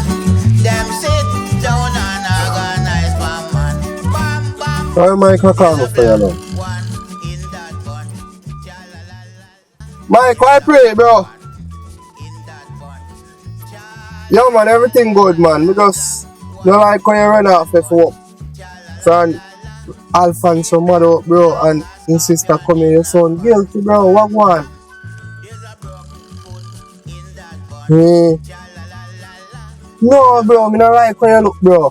them sit down and organize my man. Bam bam. Sorry, Mike, I call for you now. Mike, why pray, bro? Yo, man, everything good, man. Me just don't like when you run off before. So, and Alphanso mad up, bro, and his sister come in, you sound guilty, bro. What one? No, bro, me don't like when you look, bro.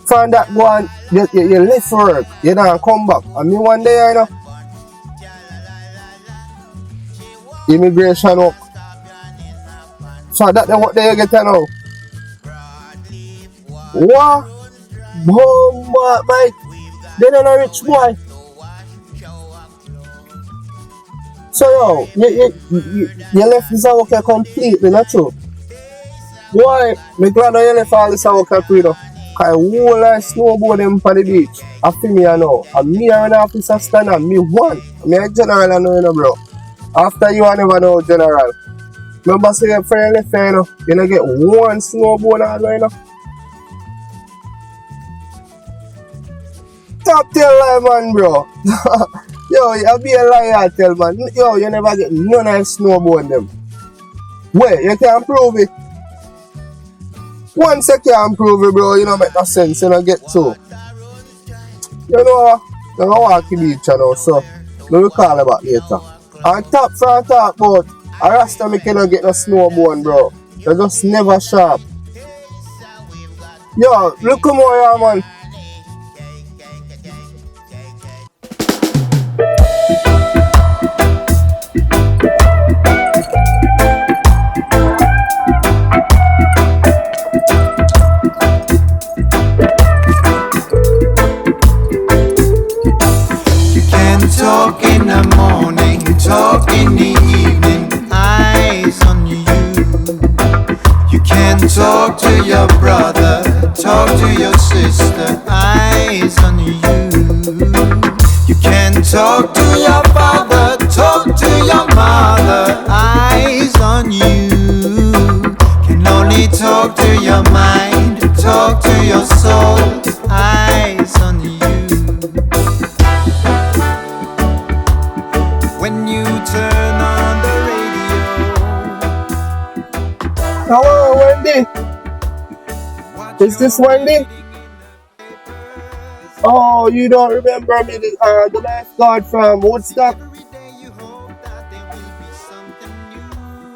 From that one, you left work, you don't come back. And me one day, you know, immigration up. So that's what they get now. What? Bomba, Mike. They don't know rich boy. So yo, you left this work completely, not true? Boy, me glad you left all this work free though. Cause I whole like snowboard them on the beach. I feel me now. And me and an officer stand and me one. Me a general and you know, bro. After you I never know general. Remember say your friend left you know, you know get one snowboard all you know. Stop tell lie man bro. Yo, you be a liar tell man. Yo, you never get none of snowboard them. Wait, you can't prove it. Once you can't prove it bro, you know make no sense, you know get to. You know, I'm gonna walk the beach you know, so we'll call about later. And top for talk about a Rasta me cannot get no snowboard, bro. They're just never sharp. Yo, look come on here, man. You can talk in the morning, talk in the evening, eyes on you. You can talk to your brother, talk to your sister, eyes on you. You can talk to your father, talk to your mother, eyes on you. Can only talk to your mind, talk to your soul, eyes on you. When you turn on the radio. Hello, Wendy. Is this Wendy? Oh, you don't remember me, the lifeguard from Woodstock?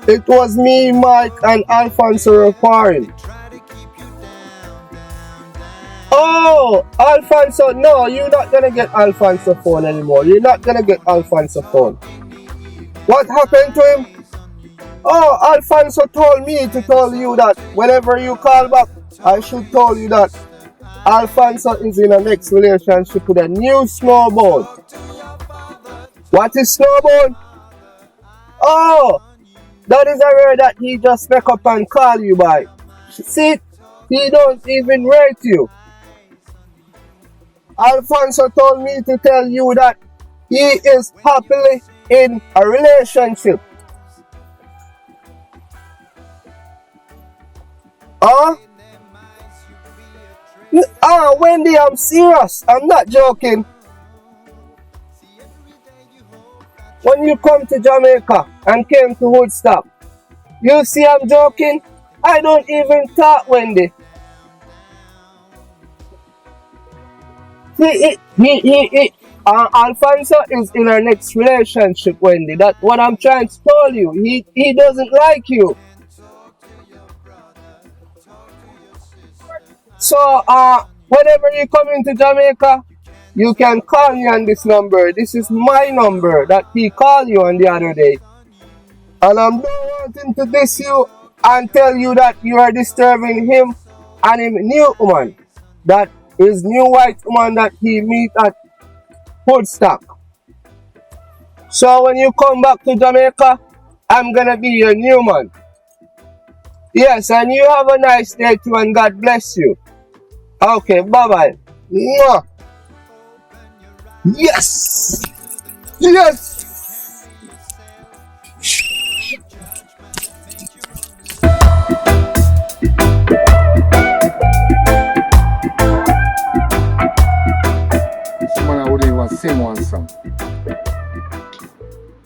It was me, Mike, and Alphanso recording. Oh, Alphanso, no, you're not gonna get Alphanso phone anymore. You're not gonna get Alphanso phone. What happened to him? Oh, Alphanso told me to tell you that whenever you call back, I should tell you that Alphanso is in a next relationship with a new snowboard. What is snowboard? Oh, that is a word that he just make up and call you by. See, he don't even rate you. Alphanso told me to tell you that he is happily in a relationship. Wendy, I'm serious. I'm not joking. When you come to Jamaica and came to Woodstock, you see I'm joking? I don't even talk, Wendy. Alphanso is in our next relationship, Wendy. That's what I'm trying to tell you. He doesn't like you. So, whenever you come into Jamaica, you can call me on this number. This is my number that he called you on the other day. And I'm not wanting to diss you and tell you that you are disturbing him and him new woman. That is new white woman that he meet at Woodstock. So when you come back to Jamaica, I'm gonna be your new man. Yes, and you have a nice day too, and God bless you. Okay, bye-bye. Mwah. Yes! Yes! Someone I wouldn't even sing one song.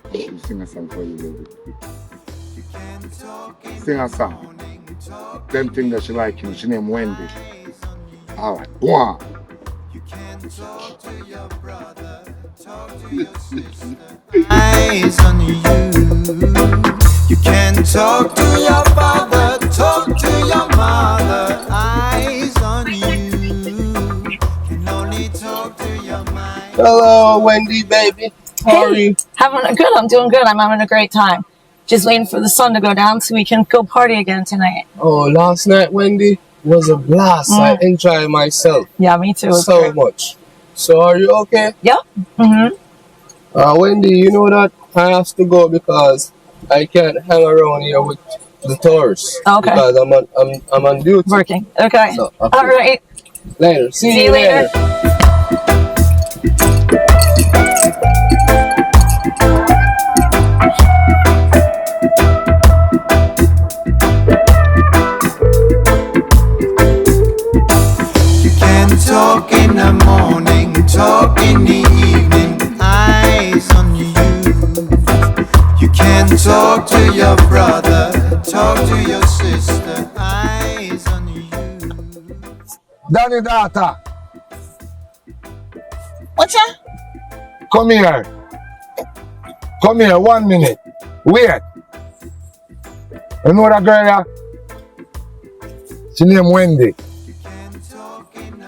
I'll sing a song for you, baby. Sing a song. Them thing that she like him, she named Wendy. Alright, one. Eyes on you. You can talk to your father, talk to your mother. Eyes on you. Can only talk to your mind. Hello, Wendy, baby. How are you? Good. I'm doing good. I'm having a great time. Just waiting for the sun to go down so we can go party again tonight. Oh, last night, Wendy, was a blast. I enjoyed myself. Yeah, me too. So much. So, are you okay? Yep. Wendy, you know that I have to go because I can't hang around here with the tourists. Okay. Because I'm on duty. Working. Okay. So, All right. Later. See you later. Talk in the morning, talk in the evening, eyes on you. You can talk to your brother, talk to your sister, eyes on you. Danny daughter, What's that? come here. Come here, 1 minute. Wait. You know that girl here? She named Wendy.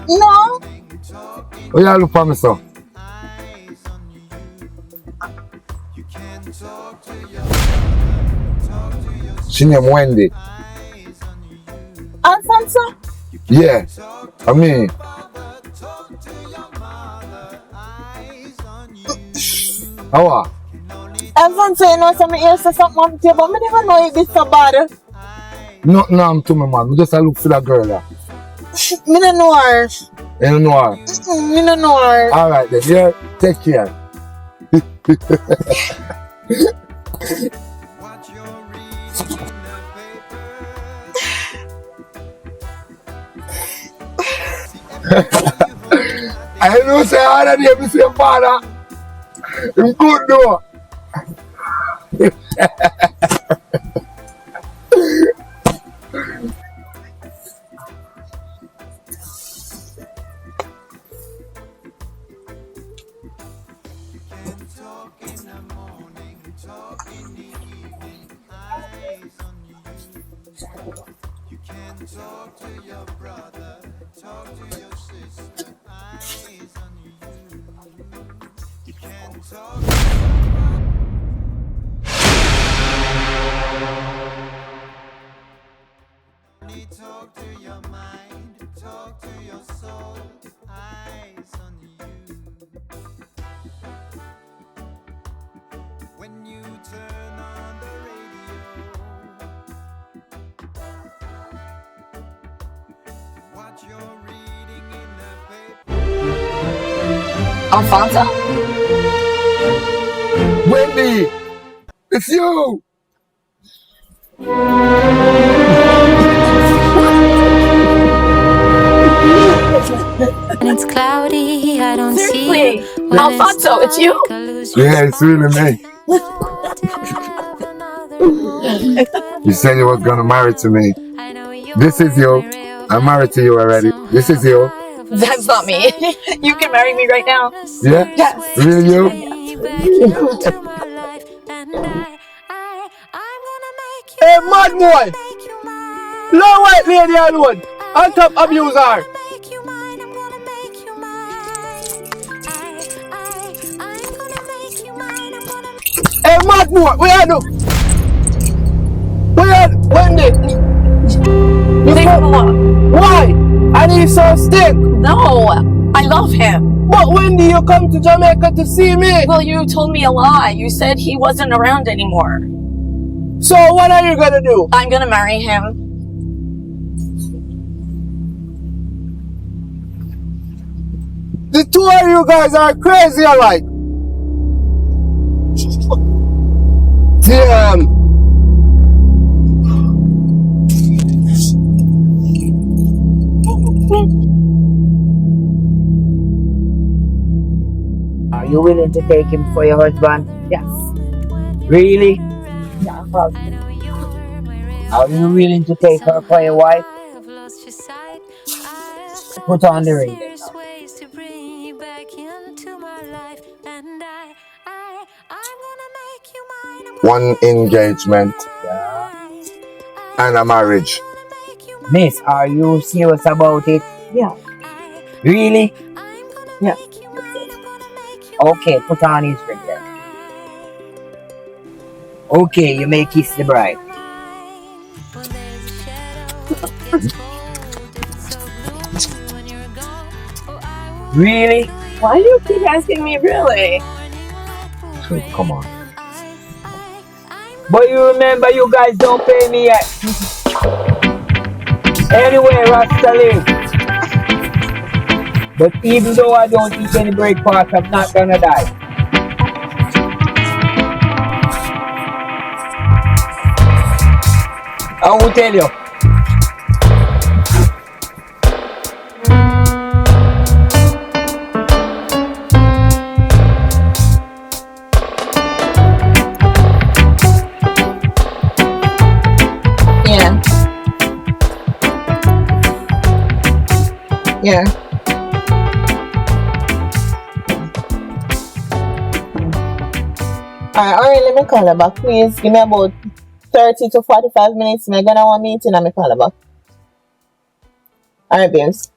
No. Oh, yeah, look for me, so. She named Wendy. Alphanso? Yeah, I mean. How are? Alphanso, you know something else or something to you, but I never know if it's so bad. No, I'm to me, man. Just look for that girl there. Me no know her. You don't know her? Me no know her. Alright then, yeah, take care. I know say all of them is your father. I'm good though. Talk to your mind, talk to your soul, eyes on you. When you turn on the radio, what you're reading in the paper. Alphanso? Wendy! It's you! Alfonso, it's you? Yeah, it's really me. You said you was gonna marry to me. This is you. I'm married to you already. This is you. That's not me. You can marry me right now. Yeah? Yes. Really you? Hey, mad boy! Low white lady alone! On top abuser! Hey, mad boy! Where are you? Where Wendy? Leave him alone. Why? And he's so stick! No, I love him. But Wendy, you come to Jamaica to see me! Well, you told me a lie. You said he wasn't around anymore. So what are you gonna do? I'm gonna marry him. The two of you guys are crazy alike! Damn! Are you willing to take him for your husband? Yes. Really? Yeah, well, Are you willing to take her for your wife? Put on the ring. One engagement and a marriage. Miss, are you serious about it? yeah. Really? Yeah. Okay, put on his ring then. Okay, you may kiss the bride. Really? Why do you keep asking me really? Come on. But you remember, you guys don't pay me yet. Anyway, Rasta live. But even though I don't eat any breakfast, I'm not gonna die. I will tell you. Yeah. Yeah. Alright, let me call her back. Please give me about 30 to 45 minutes. I'm gonna want meeting and me call her back. Alright, babes.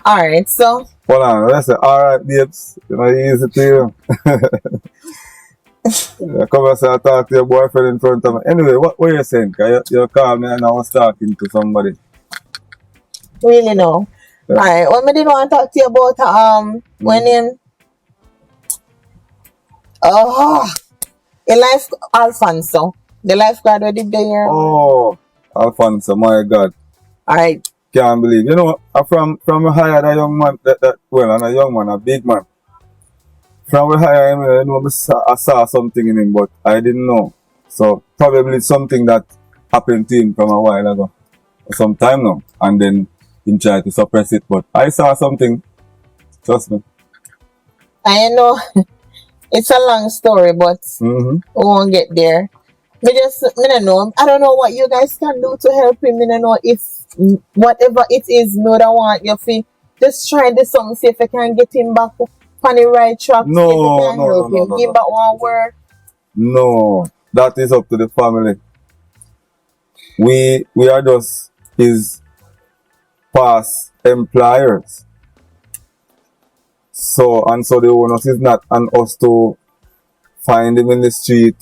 Alright, so Hold on, let's say, alright, babes. You know, easy to you. You come and say, I talk to your boyfriend in front of me. Anyway, what were you saying? 'Cause you called me and I was talking to somebody. really no. Yeah. Alright, what I did want to talk to you about when him the life Alphanso. The lifeguard we did there. Oh, Alphanso, my God. Alright. Can't believe. You know, from we hired a young man, and a young man, a big man. From we hired him, you know, I saw something in him, but I didn't know. So probably something that happened to him from a while ago, some time now, and then he tried to suppress it. But I saw something. Trust me. I know it's a long story, but Mm-hmm. we won't get there. Me don't know. I don't know what you guys can do to help him. Me don't know if whatever it is, me would want you to just try this something, see if I can get him back on the right track. See if I can help him. Give back one word. No, that is up to the family. We are just his past employers. So the onus is not on us to find him in the street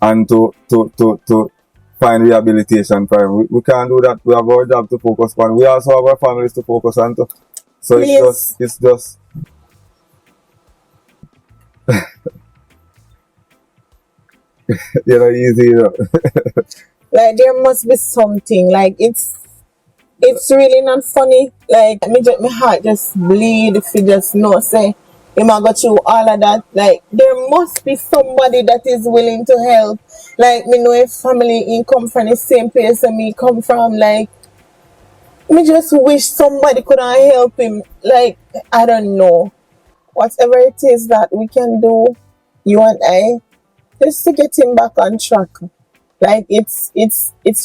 and to find rehabilitation for him. We can't do that. We have our job to focus on. We also have our families to focus on too. So Please. it's just you know, easy, you know. Like there must be something. Like it's really not funny. Like my heart just bleed if you just know say him I got through all of that. Like there must be somebody that is willing to help. Like me know if family in come from the same place and me come from, like Me just wish somebody could help him. Like, I don't know. Whatever it is that we can do, you and I, just to get him back on track. Like it's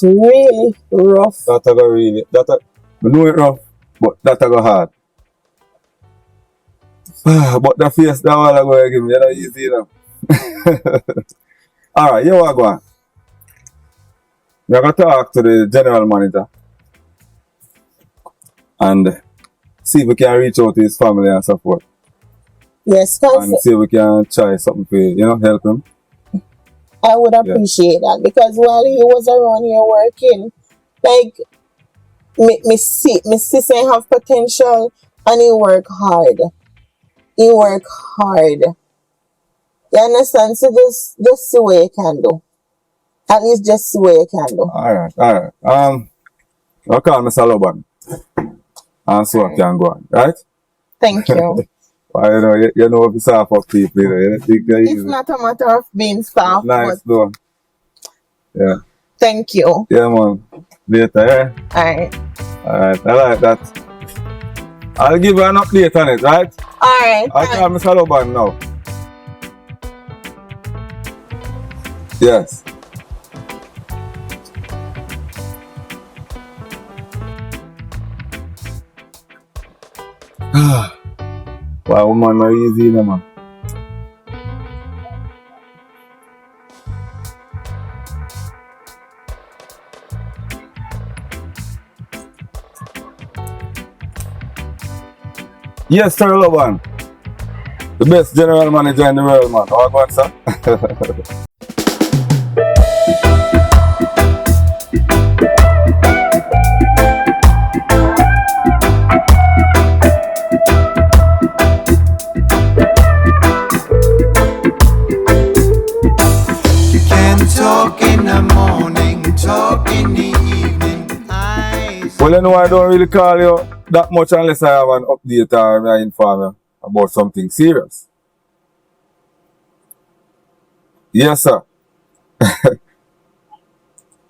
really rough. That I go really, we know it rough, but that I go hard. But the face that one I go give me, you know, easy enough. Alright, you are going. You're going to talk to the general manager and see if we can reach out to his family and so forth. Yes, and see if we can try something for you, help him. I would appreciate that because while he was around here working, like me see say have potential and he work hard. He work hard. You understand? So just see what you can do. At least just see what you can do. Alright. I'll call Mr. Loban and see what can go on, right? Thank you. You know if you soft up people, It's not a matter of being soft. Nice though. Yeah. Thank you. Yeah, man. Later, yeah? Alright, I like that. I'll give you an update on it, right? Alright. I'll call Mr. Loban now. Yes. Wow, man, not easy, no, man. Yes, sir, Loban. The best general manager in the world, man. How about sir? You can talk in the morning, talk in the evening. Well, you know, I don't really call you that much unless I have an update or I inform you about something serious. Yes, sir.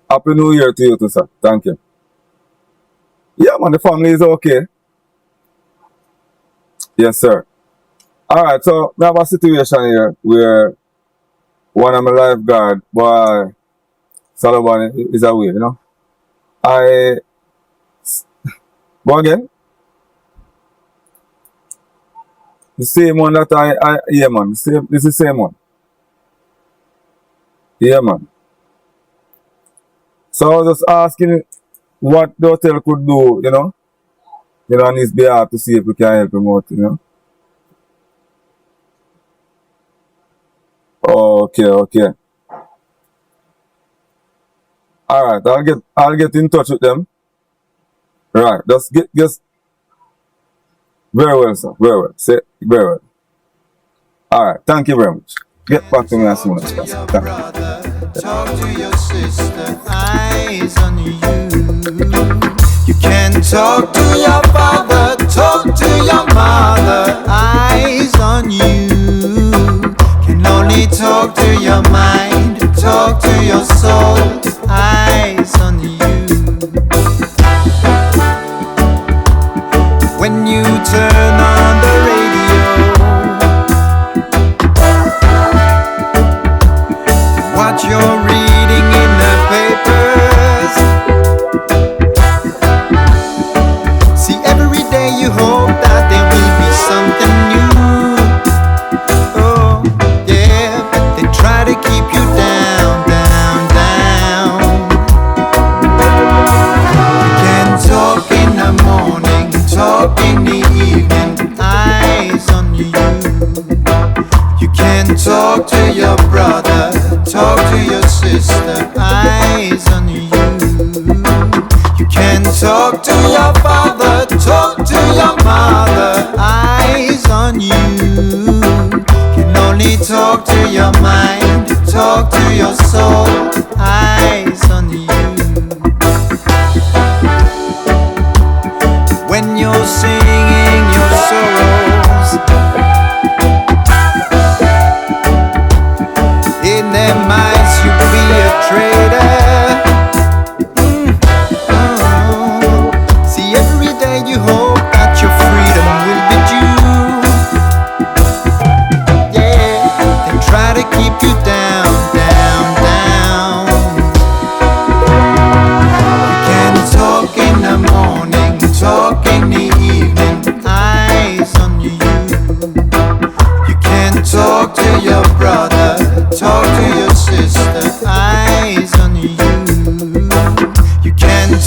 Happy New Year to you too, sir. Thank you. Yeah, man, the family is okay. Yes, sir. Alright, so we have a situation here where one of my lifeguard, boy, Solomon is away, you know. Go again? The same one that yeah, man. This is the same one. Yeah, man. So I was just asking what the hotel could do, on his behalf to see if we can help him out, Okay. Alright, I'll get in touch with them. Right, just very well, sir. Very well. Very well. Alright, thank you very much. Get back to me as soon as possible. Thank you. Talk to your sister, eyes on you. You can talk to your father, talk to your mother, eyes on you. Can only talk to your mind, talk to your soul, eyes on you. When you turn on the radio, what you're reading in the papers, see every day you hope that there will be something new. Oh, yeah, but they try to keep you down. You can talk in the morning, talk in the evening, eyes on you. You can talk to your brother, talk to your sister, eyes on you. You can talk to your father, talk to your mother, eyes on you. Can only talk to your mind, talk to your soul, eyes on you. When you're singing your sorrows, in their minds you be a traitor. See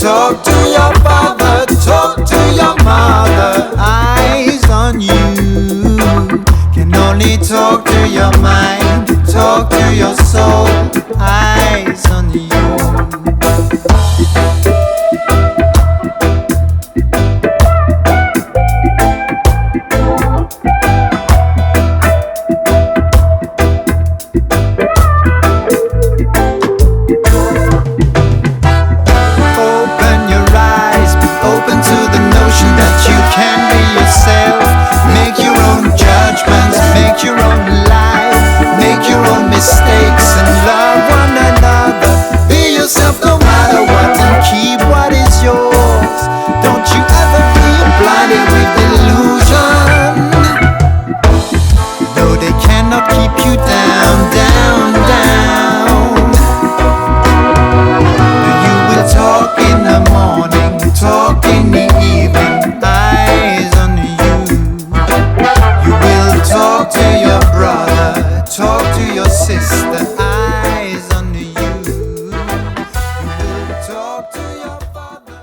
talk to your father, talk to your mother. Eyes on you. Can only talk to your mind, talk to your soul. Eyes on you. Mistakes and love one another. Be yourself no matter what and keep what is yours. Don't you ever be blinded with delusion. No, they cannot keep you down, down, down. You will talk in the morning, talk in the evening. Eyes on you. You will talk to your brother, talk to your sister, eyes on you. You will talk to your father.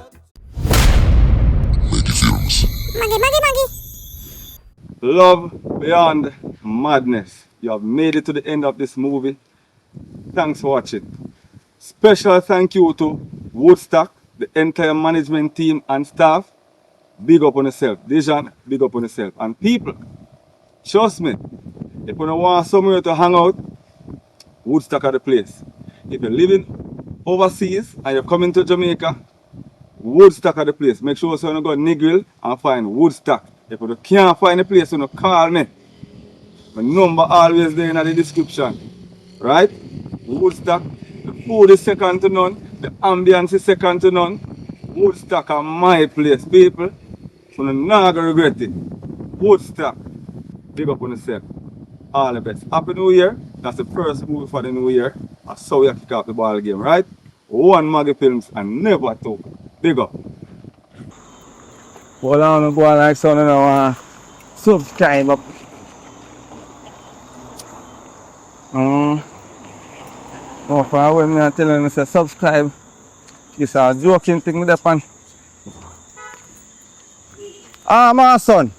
Love beyond madness. You have made it to the end of this movie. Thanks for watching. Special thank you to Woodstock, the entire management team and staff. Big up on yourself. Dijon, big up on yourself. And people, trust me, if you want somewhere to hang out, Woodstock are the place. If you're living overseas and you're coming to Jamaica, Woodstock are the place. Make sure you go to Negril and find Woodstock. If you can't find the place, you call me. My number always there in the description. Right? Woodstock, the food is second to none. The ambience is second to none. Woodstock are my place, people. So you're not going to regret it. Woodstock, big up on yourself. All the best. Happy New Year. That's the first movie for the new year. That's how we kick off the ball game, right? One Maggie Films and never talk. Big up. Hold on, I'm going like something now. Subscribe up. Oh, for when I'm telling you to subscribe, it's a joking thing with that pan. Ah, my son.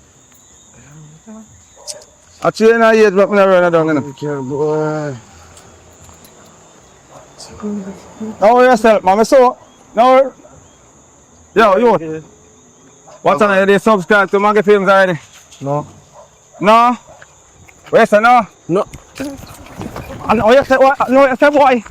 I train a year, but I'm not running down. Okay, boy. Now yourself, mama. So, now, yo, you. What's on you? Subscribe to Maggie Films already? No. No? Where's the no? No. Oh, you said what? No, you said why?